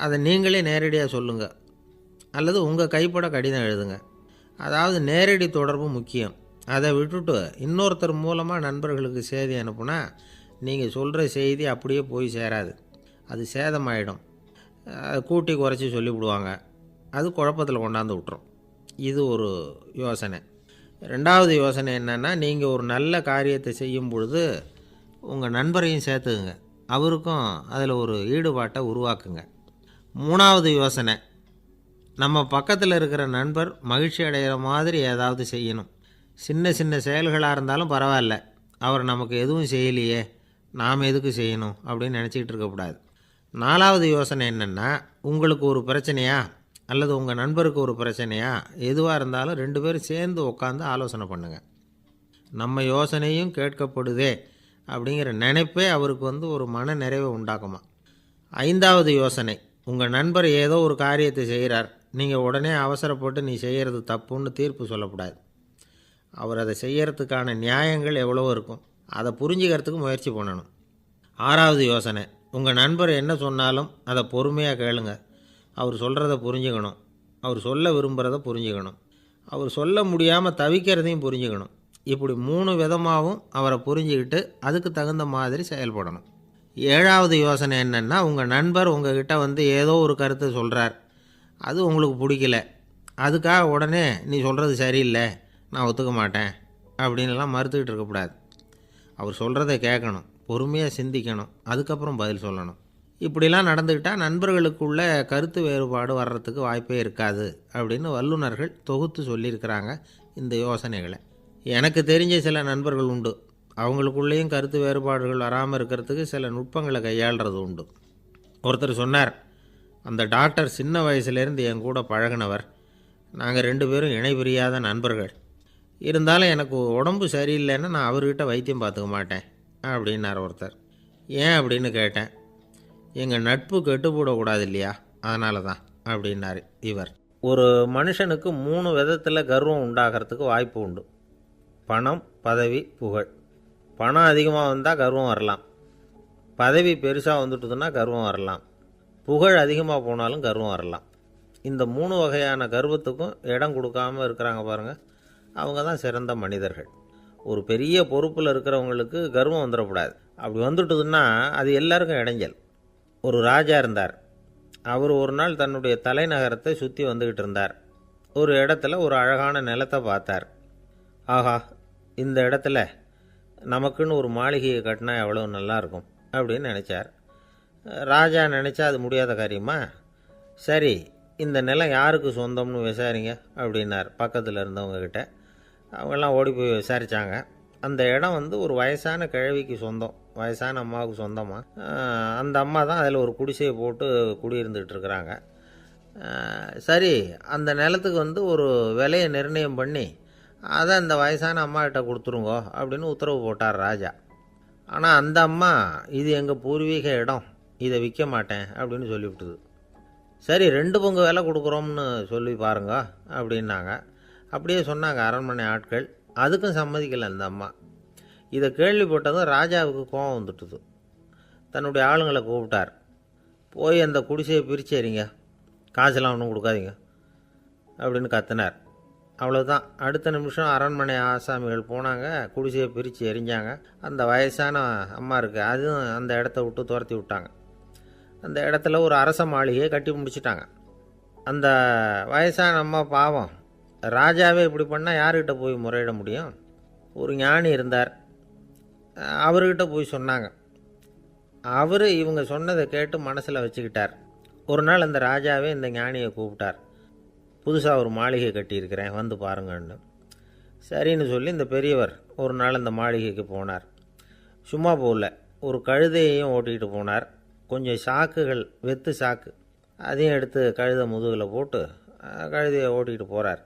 அதை நீங்களே நேரடியாக சொல்லுங்கள், அல்லது உங்கள் கைப்பட கடிதம் எழுதுங்க. அதாவது நேரடி தொடர்பு முக்கியம். அதை விட்டுட்டு இன்னொருத்தர் மூலமாக நண்பர்களுக்கு செய்தி அனுப்புனா நீங்கள் சொல்கிற செய்தி அப்படியே போய் சேராது, அது சேதமாயிடும். கூட்டி குறைச்சி சொல்லிவிடுவாங்க, அது குழப்பத்தில் கொண்டாந்து விட்டுரும். இது ஒரு யோசனை. 2வது யோசனை என்னென்னா, நீங்கள் ஒரு நல்ல காரியத்தை செய்யும் பொழுது உங்கள் நண்பரையும் சேர்த்துக்குங்க, அவருக்கும் அதில் ஒரு ஈடுபாட்டை உருவாக்குங்க. 3வது யோசனை, நம்ம பக்கத்தில் இருக்கிற நண்பர் மகிழ்ச்சி அடைகிற மாதிரி ஏதாவது செய்யணும். சின்ன சின்ன செயல்களாக இருந்தாலும் பரவாயில்ல, அவர் நமக்கு எதுவும் செய்யலையே, நாம் எதுக்கு செய்யணும் அப்படின்னு நினச்சிக்கிட்டு இருக்கக்கூடாது. 4வது யோசனை என்னென்னா, உங்களுக்கு ஒரு பிரச்சனையா அல்லது உங்கள் நண்பருக்கு ஒரு பிரச்சனையா, எதுவாக இருந்தாலும் 2 பேரும் சேர்ந்து உட்காந்து ஆலோசனை பண்ணுங்கள். நம்ம யோசனையும் கேட்கப்படுதே அப்படிங்கிற நினைப்பே அவருக்கு ஒரு மன நிறைவை உண்டாக்குமா. 5வது யோசனை, உங்கள் நண்பர் ஏதோ ஒரு காரியத்தை செய்கிறார், நீங்கள் உடனே அவசரப்பட்டு நீ செய்கிறது தப்புன்னு தீர்ப்பு சொல்லக்கூடாது. அவர் அதை செய்கிறதுக்கான நியாயங்கள் எவ்வளவோ இருக்கும், அதை புரிஞ்சுக்கிறதுக்கு முயற்சி பண்ணணும். 6வது யோசனை, உங்கள் நண்பர் என்ன சொன்னாலும் அதை பொறுமையாக கேளுங்க. அவர் சொல்கிறத புரிஞ்சுக்கணும், அவர் சொல்ல விரும்புகிறத புரிஞ்சுக்கணும், அவர் சொல்ல முடியாமல் தவிக்கிறதையும் புரிஞ்சுக்கணும். இப்படி 3 விதமாகவும் அவரை புரிஞ்சுக்கிட்டு அதுக்கு தகுந்த மாதிரி செயல்படணும். 7வது யோசனை என்னென்னா, உங்கள் நண்பர் உங்ககிட்ட ஏதோ ஒரு கருத்தை சொல்கிறார், அது உங்களுக்கு பிடிக்கல, அதுக்காக உடனே நீ சொல்கிறது சரியில்லை, நான் ஒத்துக்க மாட்டேன் அப்படின்லாம் மறுத்துக்கிட்டு இருக்கக்கூடாது. அவர் சொல்கிறத கேட்கணும், பொறுமையாக சிந்திக்கணும், அதுக்கப்புறம் பதில் சொல்லணும். இப்படிலாம் நடந்துக்கிட்டால் நண்பர்களுக்குள்ள கருத்து வேறுபாடு வர்றதுக்கு வாய்ப்பே இருக்காது அப்படின்னு வல்லுநர்கள் தொகுத்து சொல்லியிருக்கிறாங்க இந்த யோசனைகளை. எனக்கு தெரிஞ்ச சில நண்பர்கள் உண்டு, அவங்களுக்குள்ளேயும் கருத்து வேறுபாடுகள் வராமல் இருக்கிறதுக்கு சில நுட்பங்களை கையாளுறது உண்டு. ஒருத்தர் சொன்னார், அந்த டாக்டர் சின்ன வயசுலேருந்து என் கூட பழகினவர், நாங்கள் 2 பேரும் இணை பிரியாத நண்பர்கள், இருந்தாலும் எனக்கு உடம்பு சரியில்லைன்னா நான் அவர்கிட்ட வைத்தியம் பார்த்துக்க மாட்டேன் அப்படின்னார் ஒருத்தர். ஏன் அப்படின்னு கேட்டேன். எங்கள் நட்பு கெட்டுப்போடக்கூடாது இல்லையா, அதனால தான் அப்படின்னார் இவர். ஒரு மனுஷனுக்கு 3 விதத்தில் கர்வம் உண்டாகிறதுக்கு வாய்ப்பு உண்டு. பணம், பதவி, புகழ். பணம் அதிகமாக வந்தால் கர்வம் வரலாம், பதவி பெருசாக வந்துட்டுதுன்னா கர்வம் வரலாம், புகழ் அதிகமாக போனாலும் கர்வம் வரலாம். இந்த 3 வகையான கர்வத்துக்கும் இடம் கொடுக்காமல் இருக்கிறாங்க பாருங்கள், அவங்க தான் சிறந்த மனிதர்கள். ஒரு பெரிய பொறுப்பில் இருக்கிறவங்களுக்கு கர்வம் வந்துடக்கூடாது. அப்படி வந்துட்டுதுன்னா அது எல்லாருக்கும் இடைஞ்சல். ஒரு ராஜா இருந்தார். அவர் ஒரு நாள் தன்னுடைய தலைநகரத்தை சுற்றி வந்துக்கிட்டு இருந்தார். ஒரு இடத்துல ஒரு அழகான நிலத்தை பார்த்தார். ஆஹா, இந்த இடத்துல நமக்குன்னு ஒரு மாளிகையை கட்டினா எவ்வளோ நல்லாயிருக்கும் அப்படின்னு நினச்சார். ராஜா நினச்சா அது முடியாத காரியமா? சரி, இந்த நிலம் யாருக்கு சொந்தம்னு விசாரிங்க அப்படின்னார் பக்கத்தில் இருந்தவங்கக்கிட்ட. அவங்கெல்லாம் ஓடி போய் விசாரித்தாங்க. அந்த இடம் ஒரு வயசான கிழவிக்கு சொந்தம், வயசான அம்மாவுக்கு சொந்தமாக. அந்த அம்மா தான் அதில் ஒரு குடிசையை போட்டு குடியிருந்துகிட்டு இருக்கிறாங்க. சரி, அந்த நிலத்துக்கு ஒரு விலையை நிர்ணயம் பண்ணி அதை அந்த வயசான அம்மாக்கிட்ட கொடுத்துருங்கோ அப்படின்னு உத்தரவு போட்டார் ராஜா. ஆனால் அந்த அம்மா இது எங்கள் பூர்வீக இடம், இதை விற்க மாட்டேன் அப்படின்னு சொல்லிவிட்டுது. சரி, 2 பங்கு விலை கொடுக்குறோம்னு சொல்லி பாருங்க அப்படின்னாங்க. அப்படியே சொன்னாங்க அரண்மனை ஆட்கள். அதுக்கும் சம்மதிக்கலை அந்த அம்மா. இதை கேள்விப்பட்டதும் ராஜாவுக்கு கோபம் வந்துட்டுது. தன்னுடைய ஆளுங்களை கூப்பிட்டார். போய் அந்த குடிசையை பிரித்து எறிங்க, காசெல்லாம் ஒன்றும் கொடுக்காதீங்க அப்படின்னு கத்தினார். அவ்வளோதான். அடுத்த நிமிஷம் அரண்மனை ஆசாமிகள் போனாங்க, குடிசையை பிரித்து எரிஞ்சாங்க. அந்த வயசான அம்மா இருக்குது, அதுவும் அந்த இடத்த விட்டு துரத்தி விட்டாங்க. அந்த இடத்துல ஒரு அரச மாளிகையை கட்டி முடிச்சிட்டாங்க. அந்த வயசான அம்மா பாவம், ராஜாவே இப்படி பண்ணால் யார்கிட்ட போய் முறையிட முடியும்? ஒரு ஞானி இருந்தார், அவர்கிட்ட போய் சொன்னாங்க. அவர் இவங்க சொன்னதை கேட்டு மனசில் வச்சுக்கிட்டார். ஒரு நாள் அந்த ராஜாவே இந்த ஞானியை கூப்பிட்டார். புதுசாக ஒரு மாளிகை கட்டியிருக்கிறேன், வந்து பாருங்கன்னு. சரின்னு சொல்லி இந்த பெரியவர் ஒரு நாள் அந்த மாளிகைக்கு போனார். சும்மா போகல, ஒரு கழுதையையும் ஓட்டிகிட்டு போனார். கொஞ்சம் சாக்குகள், வெத்து சாக்கு, அதையும் எடுத்து கழுதை முதுகில் போட்டு கழுதையை ஓட்டிகிட்டு போகிறார்.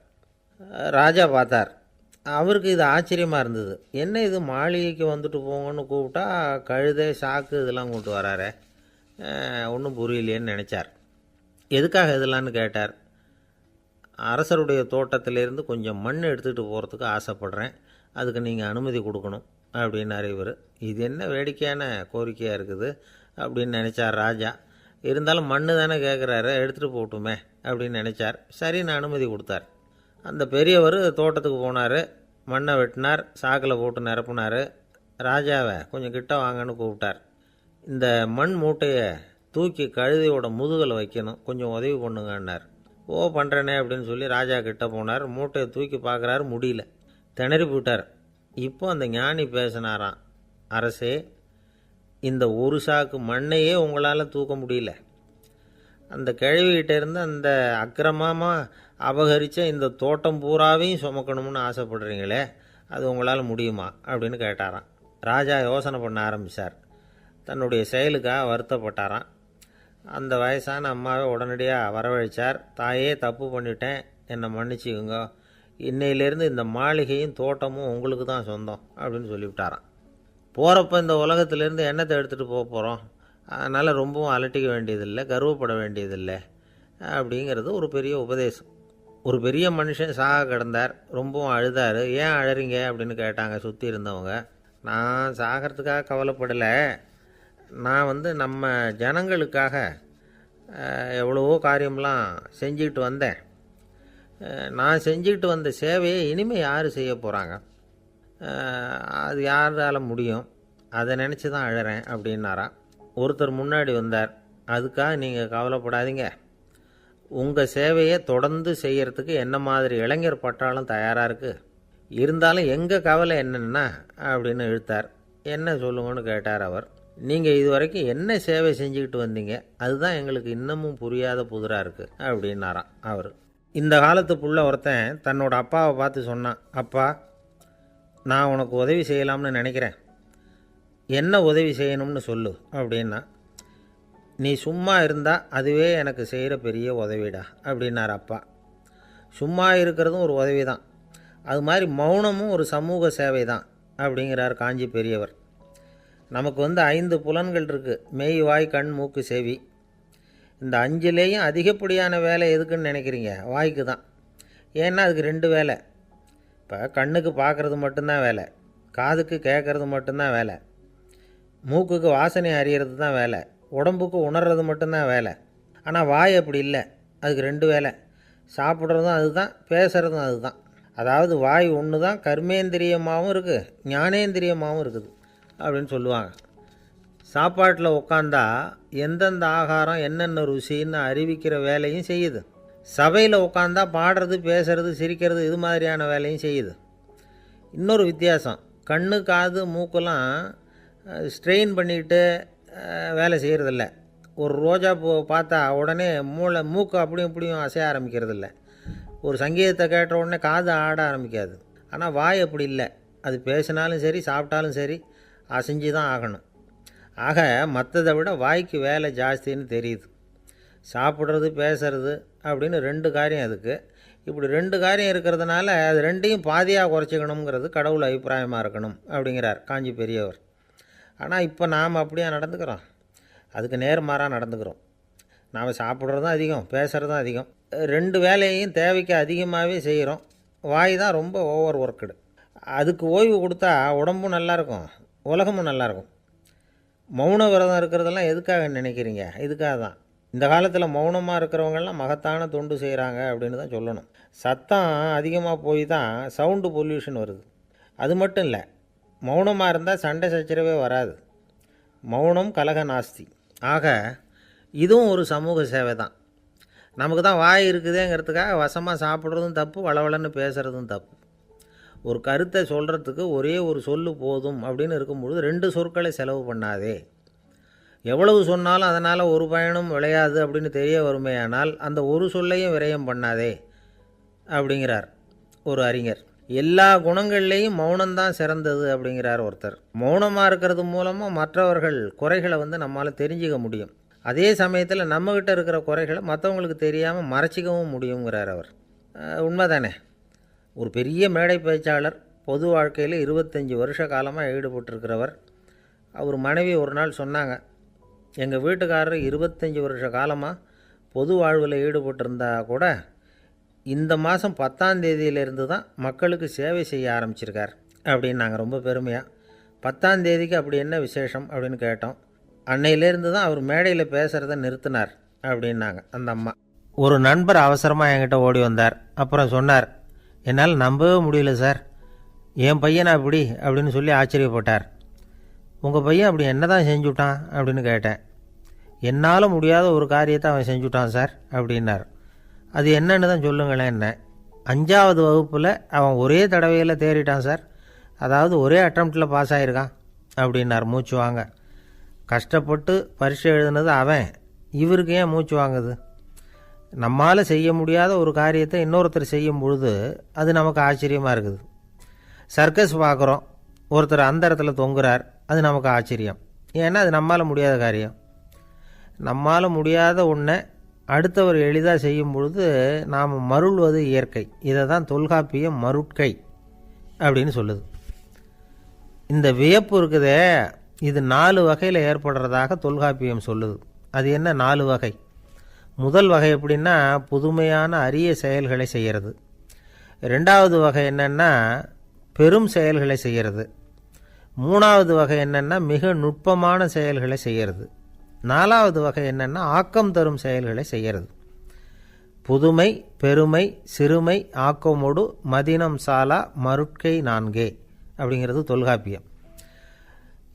ராஜா பார்த்தார். அவருக்கு இது ஆச்சரியமாக இருந்தது. என்ன இது, மாளிகைக்கு வந்துட்டு போங்கன்னு கூப்பிட்டா கழுதை சாக்கு இதெல்லாம் கொண்டு வராரே, ஒன்றும் புரியலையேன்னு நினச்சார். எதுக்காக இதெல்லாம்னு கேட்டார். அரசருடைய தோட்டத்திலேருந்து கொஞ்சம் மண் எடுத்துகிட்டு போகிறதுக்கு ஆசைப்பட்றேன், அதுக்கு நீங்கள் அனுமதி கொடுக்கணும் அப்படின்னாரு இவர். இது என்ன வேடிக்கையான கோரிக்கையாக இருக்குது அப்படின்னு நினச்சார் ராஜா. இருந்தாலும் மண்ணு தானே கேட்குறாரு, எடுத்துகிட்டு போகட்டுமே அப்படின்னு நினச்சார். சரின்னு அனுமதி கொடுத்தார். அந்த பெரியவர் தோட்டத்துக்கு போனார், மண்ணை வெட்டினார், சாக்கில் போட்டு நிரப்புனார். ராஜாவை கொஞ்சம் கிட்ட வாங்கன்னு கூப்பிட்டார். இந்த மண் மூட்டையை தூக்கி கழுதையோட முதுகில் வைக்கணும், கொஞ்சம் உதவி பண்ணுங்கன்னார். ஓ, பண்ணுறேனே அப்படின்னு சொல்லி ராஜா கிட்ட போனார். மூட்டையை தூக்கி பார்க்குறாரு, முடியல, திணறி போட்டார். இப்போ அந்த ஞானி பேசினாராம். அரசே, இந்த ஒரு சாக்கு மண்ணையே உங்களால் தூக்க முடியல, அந்த கிழவிகிட்ட இருந்து அந்த அக்கிரமமாக அபகரித்த இந்த தோட்டம் பூராவையும் சுமக்கணும்னு ஆசைப்படுறீங்களே, அது உங்களால் முடியுமா அப்படின்னு கேட்டாராம். ராஜா யோசனை பண்ண ஆரம்பித்தார். தன்னுடைய செயலுக்காக வருத்தப்பட்டாராம். அந்த வயசான அம்மாவை உடனடியாக வரவழைச்சார். தாயே, தப்பு பண்ணிட்டேன், என்னை மன்னிச்சுக்குங்க, இன்னையிலேருந்து இந்த மாளிகையும் தோட்டமும் உங்களுக்கு தான் சொந்தம் அப்படின்னு சொல்லிவிட்டாராம். போகிறப்ப இந்த உலகத்திலேருந்து எண்ணத்தை எடுத்துகிட்டு போக போகிறோம், அதனால் ரொம்பவும் அலட்டிக்க வேண்டியதில்லை, கர்வப்பட வேண்டியதில்லை அப்படிங்கிறது ஒரு பெரிய உபதேசம். ஒரு பெரிய மனுஷன் சாக கிடந்தார், ரொம்பவும் அழுதார். ஏன் அழறீங்க அப்படின்னு கேட்டாங்க சுற்றி இருந்தவங்க. நான் சாகிறதுக்காக கவலைப்படலை, நான் நம்ம ஜனங்களுக்காக எவ்வளவோ காரியம்லாம் செஞ்சுக்கிட்டு வந்தேன். நான் செஞ்சுக்கிட்டு வந்த சேவையை இனிமேல் யார் செய்ய போகிறாங்க, அது யாரால் முடியும், அதை நினச்சி தான் அழறேன் அப்படின்னாராம். ஒருத்தர் முன்னாடி வந்தார். அதுக்காக நீங்கள் கவலைப்படாதீங்க, உங்கள் சேவையை தொடர்ந்து செய்கிறதுக்கு என்ன மாதிரி இளைஞர் பட்டாலும் தயாராக இருக்குது, இருந்தாலும் எங்கள் கவலை என்னென்னா அப்படின்னு இழுத்தார். என்ன சொல்லுங்கன்னு கேட்டார் அவர். நீங்கள் இது வரைக்கும் என்ன சேவை செஞ்சுக்கிட்டு வந்தீங்க, அதுதான் எங்களுக்கு இன்னமும் புரியாத புதிராக இருக்குது அப்படின்னாராம் அவர். இந்த காலத்து புள்ள ஒருத்தன் தன்னோட அப்பாவை பார்த்து சொன்னான், அப்பா, நான் உனக்கு உதவி செய்யலாம்னு நினைக்கிறேன், என்ன உதவி செய்யணும்னு சொல்லு அப்படின்னா. நீ சும்மா இருந்தால் அதுவே எனக்கு செய்கிற பெரிய உதவிடா அப்படின்னார் அப்பா. சும்மா இருக்கிறதும் ஒரு உதவி தான், அது மாதிரி மௌனமும் ஒரு சமூக சேவை தான் அப்படிங்கிறார் காஞ்சி பெரியவர். நமக்கு 5 புலன்கள் இருக்குது, மெய், வாய், கண், மூக்கு, செவி. இந்த 5லேயும் அதிகப்படியான வேலை எதுக்குன்னு நினைக்கிறீங்க? வாய்க்கு தான். ஏன்னா அதுக்கு 2 வேலை. இப்போ கண்ணுக்கு பார்க்குறது மட்டும்தான் வேலை, காதுக்கு கேட்குறது மட்டும்தான் வேலை, மூக்குக்கு வாசனை அறியறது தான் வேலை, உடம்புக்கு உணர்றது மட்டும்தான் வேலை. ஆனால் வாய் அப்படி இல்லை, அதுக்கு 2 வேலை, சாப்பிட்றதும் அதுதான், பேசுகிறதும் அதுதான். அதாவது வாய் ஒன்று தான் கர்மேந்திரியமாகவும் இருக்குது, ஞானேந்திரியமாகவும் இருக்குது அப்படின்னு சொல்லுவாங்க. சாப்பாட்டில் உட்காந்தா எந்தெந்த ஆகாரம் என்னென்ன ருசின்னு அறிவிக்கிற வேலையும் செய்யுது. சபையில் உட்காந்தா பாடுறது, பேசுறது, சிரிக்கிறது, இது மாதிரியான வேலையும் செய்யுது. இன்னொரு வித்தியாசம், கண்ணு, காது, மூக்கெல்லாம் ஸ்ட்ரெயின் பண்ணிக்கிட்டு வேலை செய்கிறதில்ல. ஒரு ரோஜா பூ பார்த்தா உடனே மூக்கு அப்படியும் இப்படியும் அசைய ஆரம்பிக்கிறதில்ல. ஒரு சங்கீதத்தை கேட்ட உடனே காது ஆட ஆரம்பிக்காது. ஆனால் வாய் அப்படி இல்லை, அது பேசினாலும் சரி சாப்பிட்டாலும் சரி அசைஞ்சு தான் ஆகணும். ஆக மற்றதை விட வாய்க்கு வேலை ஜாஸ்தின்னு தெரியுது. சாப்பிட்றது, பேசுறது அப்படின்னு 2 காரியம் அதுக்கு. இப்படி 2 காரியம் இருக்கிறதுனால அது 2ஐயும் பாதியாக குறைச்சிக்கணுங்கிறது கடவுள் அபிப்பிராயமாக இருக்கணும் அப்படிங்கிறார் காஞ்சி பெரியவர். ஆனால் இப்போ நாம் அப்படியே நடந்துக்கிறோம், அதுக்கு நேர்மாறாக நடந்துக்கிறோம். நாம் சாப்பிட்றதும் அதிகம், பேசுகிறதும் அதிகம், 2 வேலையையும் தேவைக்கு அதிகமாகவே செய்கிறோம். வாய் தான் ரொம்ப ஓவர் ஒர்க்குடு. அதுக்கு ஓய்வு கொடுத்தா உடம்பும் நல்லாயிருக்கும், உலகமும் நல்லாயிருக்கும். மௌன விரதம் இருக்கிறதெல்லாம் எதுக்காக நினைக்கிறீங்க? இதுக்காக தான். இந்த காலத்தில் மௌனமாக இருக்கிறவங்கெல்லாம் மகத்தான தொண்டு செய்கிறாங்க அப்படின்னு தான் சொல்லணும். சத்தம் அதிகமாக போய் தான் சவுண்டு பொல்யூஷன் வருது. அது மட்டும் இல்லை, மௌனமாக இருந்தால் சண்டை சச்சரவே வராது. மௌனம் கலக நாஸ்தி. ஆக இதுவும் ஒரு சமூக சேவை தான். நமக்கு தான் வாய் இருக்குதேங்கிறதுக்காக வசமாக சாப்பிட்றதும் தப்பு, வளவளன்னு பேசுகிறதும் தப்பு. ஒரு கருத்தை சொல்கிறதுக்கு ஒரே ஒரு சொல்லு போதும் அப்படின்னு இருக்கும்பொழுது 2 சொற்களை செலவு பண்ணாதே. எவ்வளவு சொன்னாலும் அதனால் ஒரு பயனும் விளையாது அப்படின்னு தெரிய வருமேயானால் அந்த ஒரு சொல்லையும் விரயம் பண்ணாதே அப்படிங்கிறார் ஒரு அறிஞர். எல்லா குணங்கள்லேயும் மௌனம்தான் சிறந்தது அப்படிங்கிறார் ஒருத்தர். மௌனமாக இருக்கிறது மூலமாக மற்றவர்கள் குறைகளை நம்மால் தெரிஞ்சிக்க முடியும். அதே சமயத்தில் நம்மக்கிட்ட இருக்கிற குறைகளை மற்றவங்களுக்கு தெரியாமல் மறைச்சிக்கவும் முடியுங்கிறார் அவர். உண்மைதானே? ஒரு பெரிய மேடை பேச்சாளர், பொது வாழ்க்கையில் 25 வருஷ காலமாக ஈடுபட்டிருக்கிறவர். அவர் மனைவி ஒரு நாள் சொன்னாங்க, எங்கள் வீட்டுக்காரர் 25 வருஷ காலமாக பொது வாழ்வில் ஈடுபட்டிருந்தா கூட இந்த மாதம் 10ஆம் தேதியிலேருந்து தான் மக்களுக்கு சேவை செய்ய ஆரம்பிச்சிருக்கார் அப்படின்னு நாங்கள் ரொம்ப பெருமையாக. 10ஆம் தேதிக்கு அப்படி என்ன விசேஷம் அப்படின்னு கேட்டோம். அன்னையிலேருந்து தான் அவர் மேடையில் பேசுகிறத நிறுத்தினார் அப்படின்னாங்க அந்த அம்மா. ஒரு நண்பர் அவசரமாக என்கிட்ட ஓடி வந்தார். அப்புறம் சொன்னார், என்னால் நம்பவே முடியல சார், என் பையனை அப்படி அப்படின்னு சொல்லி ஆச்சரியப்பட்டார். உங்கள் பையன் அப்படி என்ன தான் செஞ்சுட்டான் அப்படின்னு கேட்டேன். என்னால் முடியாத ஒரு காரியத்தை அவன் செஞ்சுட்டான் சார் அப்படின்னார். அது என்னன்னு தான் சொல்லுங்களேன். என்ன 5ஆவது வகுப்பில் அவன் ஒரே தடவையில் தேறிட்டான் சார், அதாவது ஒரே அட்டம்ப்டில் பாஸ் ஆகிருக்கான் அப்படின்னார் மூச்சு வாங்க. கஷ்டப்பட்டு பரீட்சை எழுதுனது அவன், இவருக்கு ஏன் மூச்சு வாங்குது? நம்மால் செய்ய முடியாத ஒரு காரியத்தை இன்னொருத்தர் செய்யும் பொழுது அது நமக்கு ஆச்சரியமாக இருக்குது. சர்க்கஸ் பார்க்குறோம், ஒருத்தர் அந்த இடத்துல தொங்குறார், அது நமக்கு ஆச்சரியம். ஏன்னா அது நம்மால் முடியாத காரியம். நம்மால் முடியாத ஒன்றை அடுத்தவர் எளிதாக செய்யும் பொழுது நாம் மருள்வது இயற்கை. இதை தான் தொல்காப்பியம் மருட்கை அப்படின்னு சொல்லுது. இந்த வியப்பு இருக்குதே, இது 4 வகையில் ஏற்படுறதாக தொல்காப்பியம் சொல்லுது. அது என்ன 4 வகை? முதல் வகை எப்படின்னா புதுமையான அரிய செயல்களை செய்கிறது. 2வது வகை என்னென்னா பெரும் செயல்களை செய்கிறது. 3வது வகை என்னென்னா மிக நுட்பமான செயல்களை செய்கிறது. 4வது வகை என்னென்னா ஆக்கம் தரும் செயல்களை செய்கிறது. புதுமை, பெருமை, சிறுமை, ஆக்கமோடு மதினம் சாலா மருட்கை 4 அப்படிங்கிறது தொல்காப்பியம்.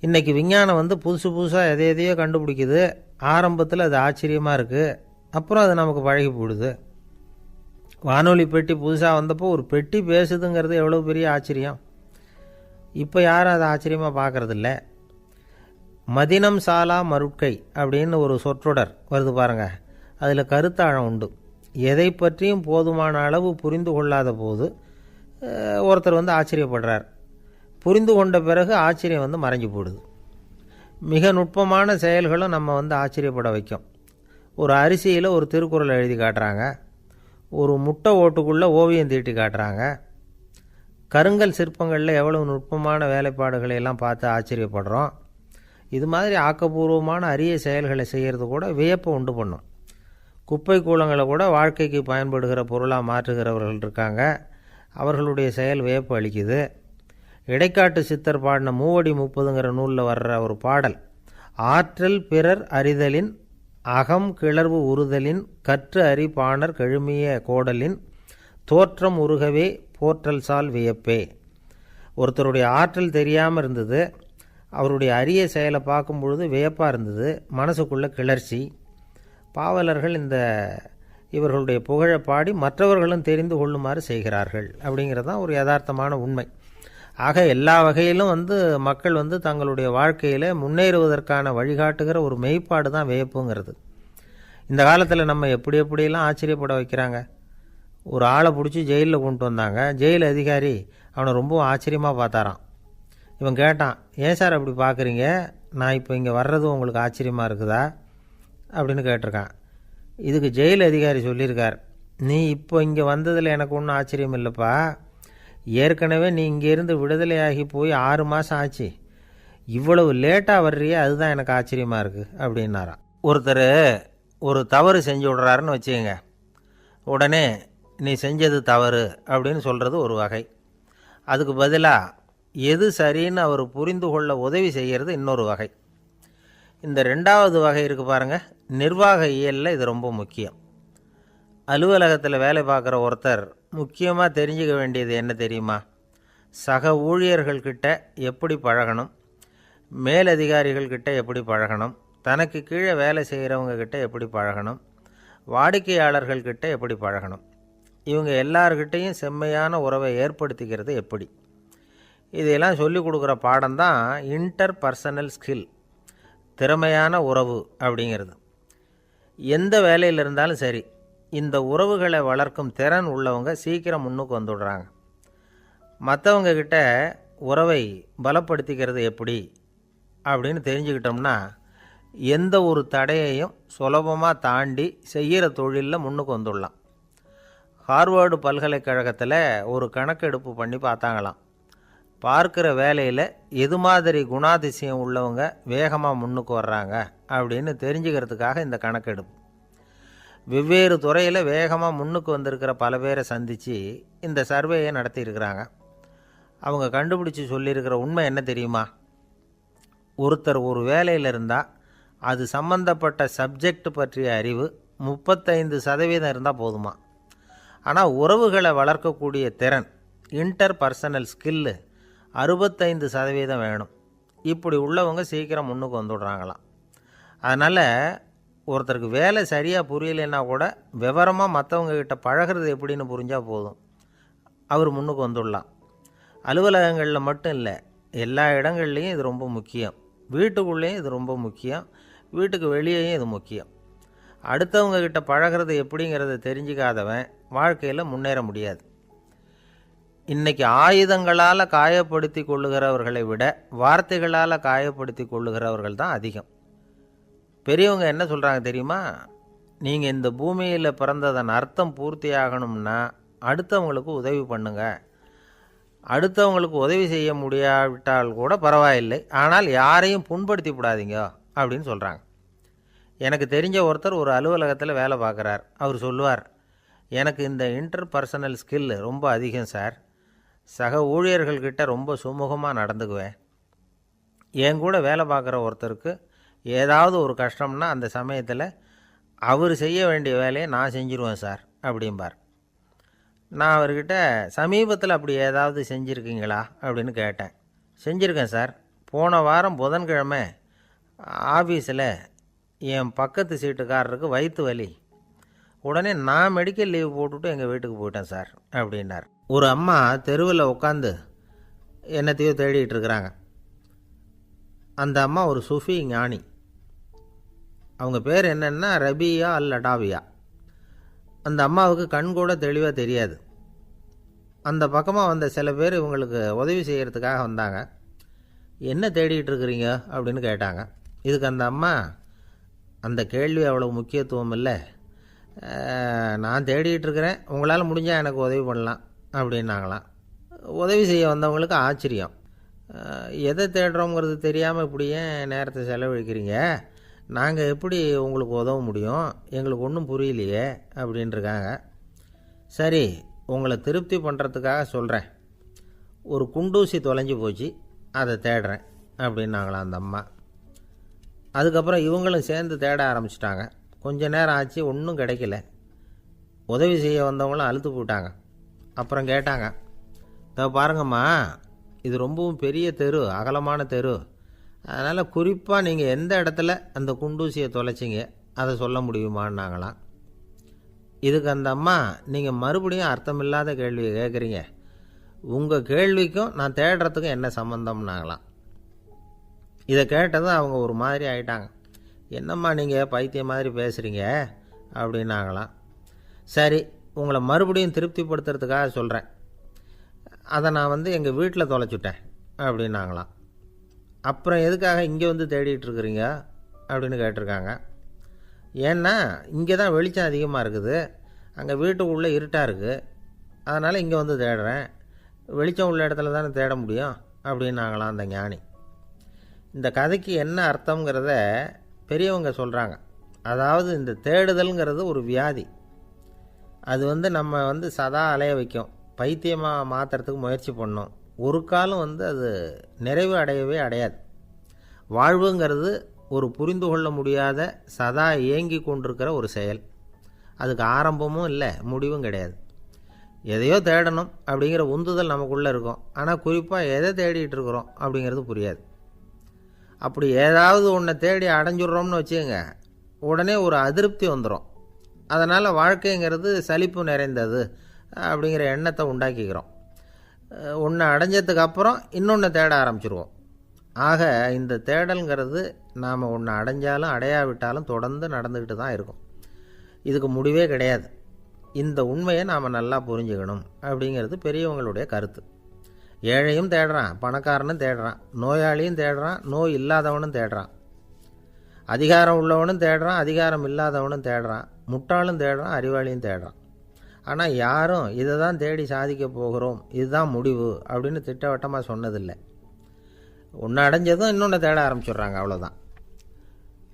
இன்றைக்கி விஞ்ஞானம் புதுசு புதுசாக எதையோ கண்டுபிடிக்குது. ஆரம்பத்தில் அது ஆச்சரியமாக இருக்குது, அப்புறம் அது நமக்கு பழகி போடுது. வானொலி பெட்டி புதுசாக வந்தப்போ ஒரு பெட்டி பேசுதுங்கிறது எவ்வளோ பெரிய ஆச்சரியம். இப்போ யாரும் அதை ஆச்சரியமாக பார்க்குறதில்ல. மதினம் சாலா மருட்கை அப்படின்னு ஒரு சொற்றொடர் வருது பாருங்கள், அதில் கருத்தாழம் உண்டு. எதை பற்றியும் போதுமான அளவு புரிந்து கொள்ளாத போது ஒருத்தர் ஆச்சரியப்படுறார். புரிந்து கொண்ட பிறகு ஆச்சரியம் மறைஞ்சு போடுது. மிக நுட்பமான செயல்களும் நம்ம ஆச்சரியப்பட வைக்கும். ஒரு அரிசியில் ஒரு திருக்குறள் எழுதி காட்டுறாங்க, ஒரு முட்டை ஓட்டுக்குள்ளே ஓவியம் தீட்டி காட்டுறாங்க. கருங்கல் சிற்பங்களில் எவ்வளவு நுட்பமான வேலைப்பாடுகளை எல்லாம் பார்த்து ஆச்சரியப்படுறோம். இது மாதிரி ஆக்கப்பூர்வமான அரிய செயல்களை செய்கிறது கூட வியப்பை உண்டு பண்ணும். குப்பை கூலங்களை கூட வாழ்க்கைக்கு பயன்படுகிற பொருளாக மாற்றுகிறவர்கள் இருக்காங்க, அவர்களுடைய செயல் வியப்பு அளிக்குது. இடைக்காட்டு சித்தர் பாடின 30 நூலில் வர்ற ஒரு பாடல், ஆற்றல் பிறர் அறிதலின் அகம் கிளர்வு உறுதலின் கற்று அறி பாணர் கெழுமிய கோடலின் தோற்றம் உருகவே போற்றல்சால் வியப்பே. ஒருத்தருடைய ஆற்றல் தெரியாமல் இருந்தது, அவருடைய அரிய செயலை பார்க்கும் பொழுது வியப்பாக இருந்தது, மனசுக்குள்ளே கிளர்ச்சி. பாவலர்கள் இவர்களுடைய புகழை பாடி மற்றவர்களும் தெரிந்து கொள்ளுமாறு செய்கிறார்கள் அப்படிங்கிறது தான் ஒரு யதார்த்தமான உண்மை. ஆக எல்லா வகையிலும் மக்கள் தங்களுடைய வாழ்க்கையில் முன்னேறுவதற்கான வழிகாட்டுகிற ஒரு மெய்ப்பாடு தான் வியப்புங்கிறது. இந்த காலத்தில் நம்ம எப்படியெல்லாம் ஆச்சரியப்பட வைக்கிறாங்க. ஒரு ஆளை பிடிச்சி ஜெயிலில் கொண்டு வந்தாங்க. ஜெயில் அதிகாரி அவனை ரொம்ப ஆச்சரியமாக பார்த்தாரான். இவன் கேட்டான், ஏன் சார் அப்படி பார்க்குறீங்க, நான் இப்போ இங்கே வர்றது உங்களுக்கு ஆச்சரியமாக இருக்குதா அப்படின்னு கேட்டிருக்கான். இதுக்கு ஜெயில் அதிகாரி சொல்லியிருக்கார், நீ இப்போ இங்கே வந்ததில் எனக்கு ஒன்றும் ஆச்சரியம் இல்லைப்பா, ஏற்கனவே நீ இங்கேருந்து விடுதலையாகி போய் 6 மாதம் ஆச்சு, இவ்வளவு லேட்டாக வர்றியே அதுதான் எனக்கு ஆச்சரியமாக இருக்குது அப்படின்னாராம். ஒருத்தர் ஒரு தவறு செஞ்சு விட்றாருன்னு வச்சுக்கோங்க, உடனே நீ செஞ்சது தவறு அப்படின்னு சொல்கிறது ஒரு வகை. அதுக்கு பதிலாக எது சரின்னு அவர் புரிந்து கொள்ள உதவி செய்கிறது இன்னொரு வகை. இந்த 2வது வகை இருக்குது பாருங்கள், நிர்வாக இயலில் இது ரொம்ப முக்கியம். அலுவலகத்தில் வேலை பார்க்குற ஒருத்தர் முக்கியமாக தெரிஞ்சுக்க வேண்டியது என்ன தெரியுமா? சக ஊழியர்கள்கிட்ட எப்படி பழகணும், மேலதிகாரிகள்கிட்ட எப்படி பழகணும், தனக்கு கீழே வேலை செய்கிறவங்கக்கிட்ட எப்படி பழகணும், வாடிக்கையாளர்கள்கிட்ட எப்படி பழகணும், இவங்க எல்லார்கிட்டையும் செம்மையான உறவை ஏற்படுத்திக்கிறது எப்படி, இதையெல்லாம் சொல்லிக் கொடுக்குற பாடம் தான் இன்டர் பர்சனல் ஸ்கில், திறமையான உறவு அப்படிங்கிறது. எந்த வேலையில் இருந்தாலும் சரி, இந்த உறவுகளை வளர்க்கும் திறன் உள்ளவங்க சீக்கிரம் முன்னுக்கு வந்துடுறாங்க. மற்றவங்கக்கிட்ட உறவை பலப்படுத்திக்கிறது எப்படி அப்படின்னு தெரிஞ்சுக்கிட்டோம்னா எந்த ஒரு தடையையும் சுலபமாக தாண்டி செய்கிற தொழிலில் முன்னுக்கு வந்துடலாம். ஹார்வர்டு பல்கலைக்கழகத்தில் ஒரு கணக்கெடுப்பு பண்ணி பார்த்தாங்களாம். பார்க்குற வேலையில் எது மாதிரி குணாதிசயம் உள்ளவங்க வேகமாக முன்னுக்கு வர்றாங்க அப்படின்னு தெரிஞ்சுக்கிறதுக்காக இந்த கணக்கெடுப்பு. வெவ்வேறு துறையில் வேகமாக முன்னுக்கு வந்திருக்கிற பல பேரை சந்தித்து இந்த சர்வேயை நடத்தியிருக்கிறாங்க. அவங்க கண்டுபிடிச்சி சொல்லியிருக்கிற உண்மை என்ன தெரியுமா? ஒருத்தர் ஒரு வேலையில் இருந்தால் அது சம்பந்தப்பட்ட சப்ஜெக்ட் பற்றிய அறிவு 35% இருந்தால் போதுமா. ஆனால் உறவுகளை வளர்க்கக்கூடிய திறன், இன்டர் பர்சனல் ஸ்கில்லு 65% வேணும். இப்படி உள்ளவங்க சீக்கிரம் முன்னுக்கு வந்துடுறாங்களாம். அதனால் ஒருத்தருக்கு வேலை சரியாக புரியலைன்னா கூட விவரமாக மற்றவங்கக்கிட்ட பழகிறது எப்படின்னு புரிஞ்சால் போதும், அவர் முன்னுக்கு வந்துடலாம். அலுவலகங்களில் மட்டும் இல்லை, எல்லா இடங்கள்லேயும் இது ரொம்ப முக்கியம். வீட்டுக்குள்ளேயும் இது ரொம்ப முக்கியம், வீட்டுக்கு வெளியேயும் இது முக்கியம். அடுத்தவங்கக்கிட்ட பழகிறது எப்படிங்கிறத தெரிஞ்சிக்காதவன் வாழ்க்கையில் முன்னேற முடியாது. இன்றைக்கி ஆயுதங்களால் காயப்படுத்தி கொள்ளுகிறவர்களை விட வார்த்தைகளால் காயப்படுத்தி கொள்ளுகிறவர்கள் தான் அதிகம். பெரியவங்க என்ன சொல்கிறாங்க தெரியுமா? நீங்கள் இந்த பூமியில் பிறந்ததன் அர்த்தம் பூர்த்தியாகணும்னா அடுத்தவங்களுக்கு உதவி பண்ணுங்க. அடுத்தவங்களுக்கு உதவி செய்ய முடியாவிட்டால் கூட பரவாயில்லை, ஆனால் யாரையும் புண்படுத்தி விடாதீங்க அப்படின்னு சொல்கிறாங்க. எனக்கு தெரிஞ்ச ஒருத்தர் ஒரு அலுவலகத்தில் வேலை பார்க்குறார். அவர் சொல்லுவார், எனக்கு இந்த இன்டர் பர்சனல் ஸ்கில் ரொம்ப அதிகம் சார், சக ஊழியர்கள்கிட்ட ரொம்ப சுமூகமாக நடந்துக்குவேன். என் கூட வேலை பார்க்குற ஒருத்தருக்கு ஏதாவது ஒரு கஷ்டம்னா அந்த சமயத்தில் அவர் செய்ய வேண்டிய வேலையை நான் செஞ்சுருவேன் சார் அப்படிம்பார். நான் அவர்கிட்ட சமீபத்தில் அப்படி ஏதாவது செஞ்சுருக்கீங்களா அப்படின்னு கேட்டேன். செஞ்சுருக்கேன் சார். போன வாரம் புதன்கிழமை ஆஃபீஸில் என் பக்கத்து சீட்டுக்காரருக்கு வயிற்று வலி, உடனே நான் மெடிக்கல் லீவ் போட்டுவிட்டு எங்கள் வீட்டுக்கு போயிட்டேன் சார் அப்படின்னார். ஒரு அம்மா தெருவில் உட்காந்து என்னத்தையோ தேடிட்டு இருக்கிறாங்க. அந்த அம்மா ஒரு சூஃபி ஞானி. அவங்க பேர் என்னென்னா ரபியா அல் அடாவியா. அந்த அம்மாவுக்கு கண் கூட தெளிவாக தெரியாது. அந்த பக்கமாக வந்த சில பேர் இவங்களுக்கு உதவி செய்கிறதுக்காக வந்தாங்க. என்ன தேடிகிட்டு இருக்கிறீங்க அப்படின்னு கேட்டாங்க. இதுக்கு அந்த அம்மா, அந்த கேள்வி அவ்வளோ முக்கியத்துவம் இல்லை, நான் தேடிகிட்டு இருக்கிறேன், உங்களால் முடிஞ்சால் எனக்கு உதவி பண்ணலாம் அப்படின்னாங்களாம். உதவி செய்ய வந்தவங்களுக்கு ஆச்சரியம். எதை தேடுறோங்கிறது தெரியாமல் இப்படி ஏன் நேரத்தை செலவழிக்கிறீங்க, நாங்கள் எப்படி உங்களுக்கு உதவ முடியும், எங்களுக்கு ஒன்றும் புரியலையே அப்படின்ட்டுருக்காங்க. சரி, உங்களை திருப்தி பண்ணுறதுக்காக சொல்கிறேன், ஒரு குண்டூசி தொலைஞ்சி போச்சு, அதை தேடுறேன் அப்படின்னாங்களாம் அந்த அம்மா. அதுக்கப்புறம் இவங்களும் சேர்ந்து தேட ஆரம்பிச்சிட்டாங்க. கொஞ்ச நேரம் ஆச்சு, ஒன்றும் கிடைக்கல. உதவி செய்ய வந்தவங்களும் அழுத்து போட்டாங்க. அப்புறம் கேட்டாங்க, இதை பாருங்கம்மா, இது ரொம்பவும் பெரிய தெரு, அகலமான தெரு. அதனால் குறிப்பாக நீங்கள் எந்த இடத்துல அந்த குண்டூசியை தொலைச்சிங்க அதை சொல்ல முடியுமான்னாங்களாம். இதுக்கு அந்த அம்மா, நீங்கள் மறுபடியும் அர்த்தமில்லாத கேள்வியை கேட்குறீங்க, உங்கள் கேள்விக்கும் நான் தேடுறதுக்கும் என்ன சம்மந்தம்னாங்களாம். இதை கேட்டதும் அவங்க ஒரு மாதிரி ஆயிட்டாங்க. என்னம்மா நீங்கள் பைத்தியம் மாதிரி பேசுகிறீங்க அப்படின்னாங்களாம். சரி, உங்களை மறுபடியும் திருப்திப்படுத்துறதுக்காக சொல்கிறேன், அதை நான் எங்கள் வீட்டில் தொலைச்சுட்டேன் அப்படின்னாங்களாம். அப்புறம் எதுக்காக இங்கே தேடிட்டு இருக்கிறீங்க அப்படின்னு கேட்டிருக்காங்க. ஏன்னா இங்கே தான் வெளிச்சம் அதிகமாக இருக்குது, அங்கே வீட்டுக்குள்ளே இருட்டாக இருக்குது, அதனால் இங்கே தேடுறேன், வெளிச்சம் உள்ள இடத்துல தானே தேட முடியும் அப்படின்னாங்களாம் அந்த ஞானி. இந்த கதைக்கு என்ன அர்த்தங்கிறத பெரியவங்க சொல்கிறாங்க. அதாவது இந்த தேடுதல்ங்கிறது ஒரு வியாதி. அது நம்ம சதா அலைய வைக்கும், பைத்தியமாக மாற்றுறதுக்கு முயற்சி பண்ணோம். ஒரு காலம் அது நிறைவு அடையவே அடையாது. வாழ்வுங்கிறது ஒரு புரிந்து கொள்ள முடியாத சதா ஏங்கி கொண்டிருக்கிற ஒரு செயல். அதுக்கு ஆரம்பமும் இல்லை, முடிவும் கிடையாது. எதையோ தேடணும் அப்படிங்கிற உந்துதல் நமக்குள்ளே இருக்கும், ஆனால் குறிப்பாக எதை தேடிட்டு இருக்கிறோம் அப்படிங்கிறது புரியாது. அப்படி ஏதாவது ஒன்றை தேடி அடைஞ்சிட்றோம்னு வச்சுக்கோங்க, உடனே ஒரு அதிருப்தி வந்துடும். அதனால் வாழ்க்கைங்கிறது சலிப்பு நிறைந்தது அப்படிங்கிற எண்ணத்தை உண்டாக்கிக்கிறோம். ஒன்று அடைஞ்சதுக்கு அப்புறம் இன்னொன்று தேட ஆரம்பிச்சிருவோம். ஆக இந்த தேடல்ங்கிறது நாம் ஒன்று அடைஞ்சாலும் அடையாவிட்டாலும் தொடர்ந்து நடந்துக்கிட்டு தான் இருக்கும். இதுக்கு முடிவே கிடையாது. இந்த உண்மையை நாம் நல்லா புரிஞ்சுக்கணும் அப்படிங்கிறது பெரியவங்களுடைய கருத்து. ஏழையும் தேடுறான், பணக்காரனும் தேடுறான், நோயாளியும் தேடுறான், நோய் இல்லாதவனும் தேடுறான், அதிகாரம் உள்ளவனும் தேடுறான், அதிகாரம் இல்லாதவனும் தேடுறான், முட்டாளும் தேடுறான், அறிவாளியும் தேடுறான். ஆனால் யாரும் இதை தான் தேடி சாதிக்க போகிறோம், இதுதான் முடிவு அப்படின்னு திட்டவட்டமாக சொன்னதில்லை. ஒன்று அடைஞ்சதும் இன்னொன்று தேட ஆரம்பிச்சிடுறாங்க, அவ்வளோதான்.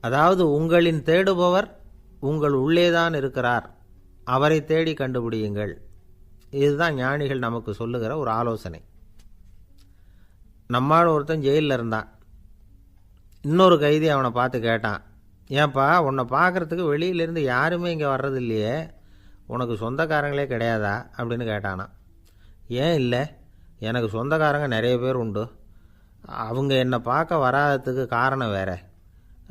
அதாவது உங்களின் தேடுபவர் உங்கள் உள்ளேதான் இருக்கிறார், அவரை தேடி கண்டுபிடியுங்கள். இதுதான் ஞானிகள் நமக்கு சொல்லுகிற ஒரு ஆலோசனை. நம்மால் ஒருத்தன் ஜெயிலில் இருந்தான். இன்னொரு கைதி அவனை பார்த்து கேட்டான், ஏன்பா உன்னை பார்க்குறதுக்கு வெளியிலேருந்து யாருமே இங்கே வர்றது இல்லையே, உனக்கு சொந்தக்காரங்களே கிடையாதா அப்படின்னு கேட்டானா. ஏன் இல்லை, எனக்கு சொந்தக்காரங்க நிறைய பேர் உண்டு, அவங்க என்னை பார்க்க வராததுக்கு காரணம் வேற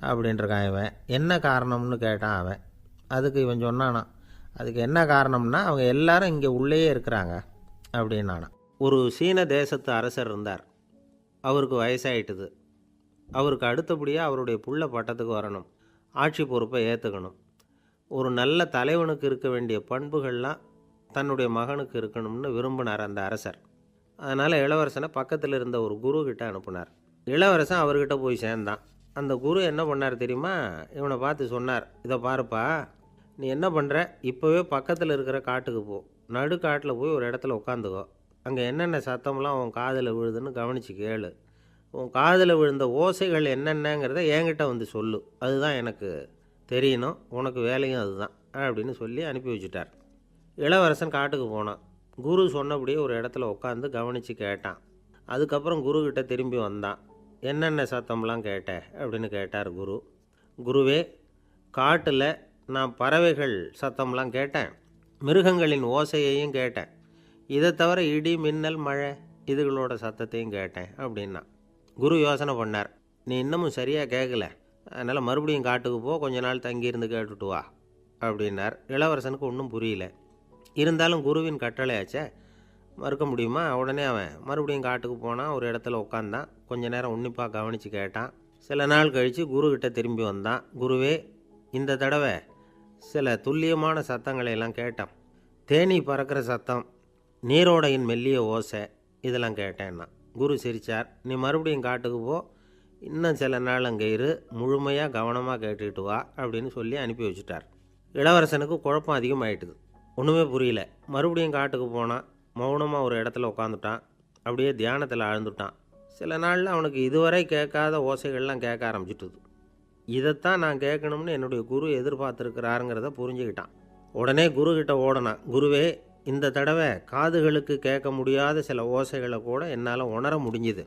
அப்படின்ட்டுருக்கான் இவன். என்ன காரணம்னு கேட்டான் அவன். அதுக்கு இவன் சொன்னானா, அதுக்கு என்ன காரணம்னா அவங்க எல்லாரும் இங்கே உள்ளேயே இருக்கிறாங்க அப்படின்னானா. ஒரு சீன தேசத்து அரசர் இருந்தார். அவருக்கு வயசாயிட்டுது. அவருக்கு அடுத்தபடியாக அவருடைய புள்ள பட்டத்துக்கு வரணும், ஆட்சி பொறுப்பை ஏற்றுக்கணும். ஒரு நல்ல தலைவனுக்கு இருக்க வேண்டிய பண்புகள்லாம் தன்னுடைய மகனுக்கு இருக்கணும்னு விரும்பினார் அந்த அரசர். அதனால் இளவரசனை பக்கத்தில் இருந்த ஒரு குரு கிட்ட அனுப்புனார். இளவரசன் அவர்கிட்ட போய் சேர்ந்தான். அந்த குரு என்ன பண்ணார் தெரியுமா, இவனை பார்த்து சொன்னார், இதை பாருப்பா, நீ என்ன பண்ணுற, இப்போவே பக்கத்தில் இருக்கிற காட்டுக்கு போ, நடு காட்டில் போய் ஒரு இடத்துல உட்காந்துக்கோ, அங்கே என்னென்ன சத்தம்லாம் உன் காதில் விழுதுன்னு கவனித்து கேளு, உன் காதில் விழுந்த ஓசைகள் என்னென்னங்கிறத என்கிட்ட சொல்லு, அதுதான் எனக்கு தெரியணும், உனக்கு வேலையும் அதுதான் அப்படின்னு சொல்லி அனுப்பி வச்சுட்டார். இளவரசன் காட்டுக்கு போனான். குரு சொன்னபடியே ஒரு இடத்துல உட்காந்து கவனித்து கேட்டான். அதுக்கப்புறம் குருக்கிட்ட திரும்பி வந்தான். என்னென்ன சத்தம்லாம் கேட்ட அப்படின்னு கேட்டார் குரு. குருவே, காட்டில் நான் பறவைகள் சத்தம்லாம் கேட்டேன், மிருகங்களின் ஓசையையும் கேட்டேன், இதை தவிர இடி மின்னல் மழை இதுகளோட சத்தத்தையும் கேட்டேன் அப்படின்னா. குரு யோசனை பண்ணார், நீ இன்னமும் சரியாக கேட்கல, அதனால் மறுபடியும் காட்டுக்கு போ, கொஞ்ச நாள் தங்கியிருந்து கேட்டுட்டு வா அப்படின்னார். இளவரசனுக்கு ஒன்றும் புரியல. இருந்தாலும் குருவின் கட்டளையாச்சே, மறுக்க முடியுமா? உடனே அவன் மறுபடியும் காட்டுக்கு போனான். ஒரு இடத்துல உட்காந்தான். கொஞ்ச நேரம் உன்னிப்பாக கவனித்து கேட்டான். சில நாள் கழித்து குருக்கிட்ட திரும்பி வந்தான். குருவே, இந்த தடவை சில துல்லியமான சத்தங்களை எல்லாம் கேட்டான். தேனீ பறக்கிற சத்தம், நீரோடையின் மெல்லிய ஓசை, இதெல்லாம் கேட்டேன்னா. குரு சிரித்தார். நீ மறுபடியும் காட்டுக்கு போ, இன்னும் சில நாள் அங்கே இரு, முழுமையாக கவனமாக கேட்டுக்கிட்டு வா அப்படின்னு சொல்லி அனுப்பி வச்சுட்டார். இளவரசனுக்கு குழப்பம் அதிகமாகிட்டுது. ஒன்றுமே புரியல. மறுபடியும் காட்டுக்கு போனான். மௌனமாக ஒரு இடத்துல உட்காந்துட்டான். அப்படியே தியானத்தில் ஆழ்ந்துட்டான். சில நாளில் அவனுக்கு இதுவரை கேட்காத ஓசைகள்லாம் கேட்க ஆரம்பிச்சிட்டுது. இதைத்தான் நான் கேட்கணும்னு என்னுடைய குரு எதிர்பார்த்துருக்கிறாருங்கிறத புரிஞ்சுக்கிட்டான். உடனே குருக்கிட்ட ஓடனான். குருவே, இந்த தடவை காதுகளுக்கு கேட்க முடியாத சில ஓசைகளை கூட என்னால் உணர முடிஞ்சுது.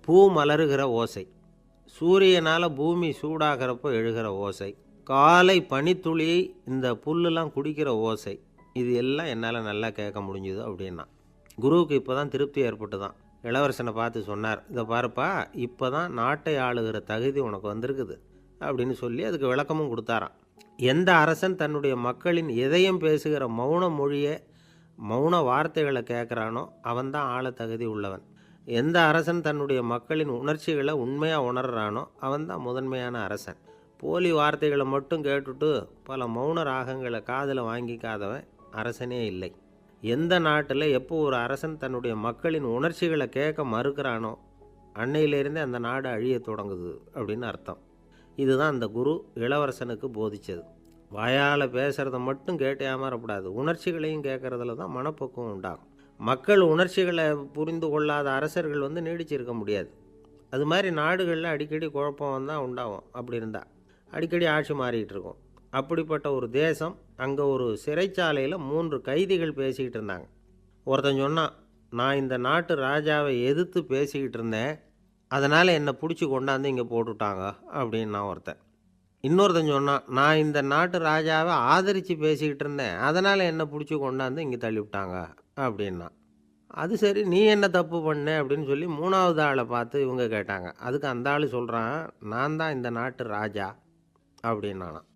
பூ மலருகிற ஓசை, சூரியனால் பூமி சூடாகிறப்போ எழுகிற ஓசை, காலை பனித்துளியை இந்த புல்லுலாம் குடிக்கிற ஓசை, இது எல்லாம் என்னால் நல்லா கேட்க முடிஞ்சுது அப்படின்னா. குருவுக்கு இப்போ தான் திருப்தி ஏற்பட்டு தான் இளவரசனை பார்த்து சொன்னார், இதை பாருப்பா, இப்போ தான் நாட்டை ஆளுகிற தகுதி உனக்கு வந்திருக்குது அப்படின்னு சொல்லி அதுக்கு விளக்கமும் கொடுத்தாராம். எந்த அரசன் தன்னுடைய மக்களின் இதயம் பேசுகிற மௌன மொழியை மௌன வார்த்தைகளை கேட்குறானோ அவன்தான் ஆள தகுதி உள்ளவன். எந்த அரசன் தன்னுடைய மக்களின் உணர்ச்சிகளை உண்மையாக உணர்றானோ அவன்தான் முதன்மையான அரசன். போலி வார்த்தைகளை மட்டும் கேட்டுட்டு பல மௌன ராகங்களை காதில் வாங்கிக்காதவன் அரசனே இல்லை. எந்த நாட்டில் எப்போ ஒரு அரசன் தன்னுடைய மக்களின் உணர்ச்சிகளை கேட்க மறுக்கிறானோ அன்னையிலேருந்தே அந்த நாடு அழிய தொடங்குது அப்படின்னு அர்த்தம். இதுதான் அந்த குரு இளவரசனுக்கு போதித்தது. வாயால் பேசுகிறத மட்டும் கேட்டு ஏமாறக்கூடாது, உணர்ச்சிகளையும் கேட்குறதுல தான் மனப்பக்குவம் உண்டாகும். மக்கள் உணர்ச்சிகளை புரிந்து கொள்ளாத அரசர்கள் நீடிச்சிருக்க முடியாது. அது மாதிரி நாடுகளில் அடிக்கடி குழப்பம் தான் உண்டாகும். அப்படி இருந்தால் அடிக்கடி ஆட்சி மாறிக்கிட்டு இருக்கும். அப்படிப்பட்ட ஒரு தேசம், அங்கே ஒரு சிறைச்சாலையில் 3 கைதிகள் பேசிக்கிட்டு இருந்தாங்க. ஒருத்தன் சொன்னான், நான் இந்த நாட்டு ராஜாவை எதிர்த்து பேசிக்கிட்டு இருந்தேன், அதனால் என்னை பிடிச்சி கொண்டாந்து இங்கே போட்டுட்டாங்க அப்படின்னா ஒருத்தன். இன்னொருத்தன் சொன்னான், நான் இந்த நாட்டு ராஜாவை ஆதரித்து பேசிக்கிட்டு இருந்தேன், அதனால் என்னை பிடிச்சி கொண்டாந்து இங்கே தள்ளிவிட்டாங்க அப்படின்னா. அது சரி, நீ என்ன தப்பு பண்ண அப்படின்னு சொல்லி 3வது ஆளை பார்த்து இவங்க கேட்டாங்க. அதுக்கு அந்த ஆள் சொல்கிறான், நான் தான் இந்த நாட்டு ராஜா அப்படின்னானான்.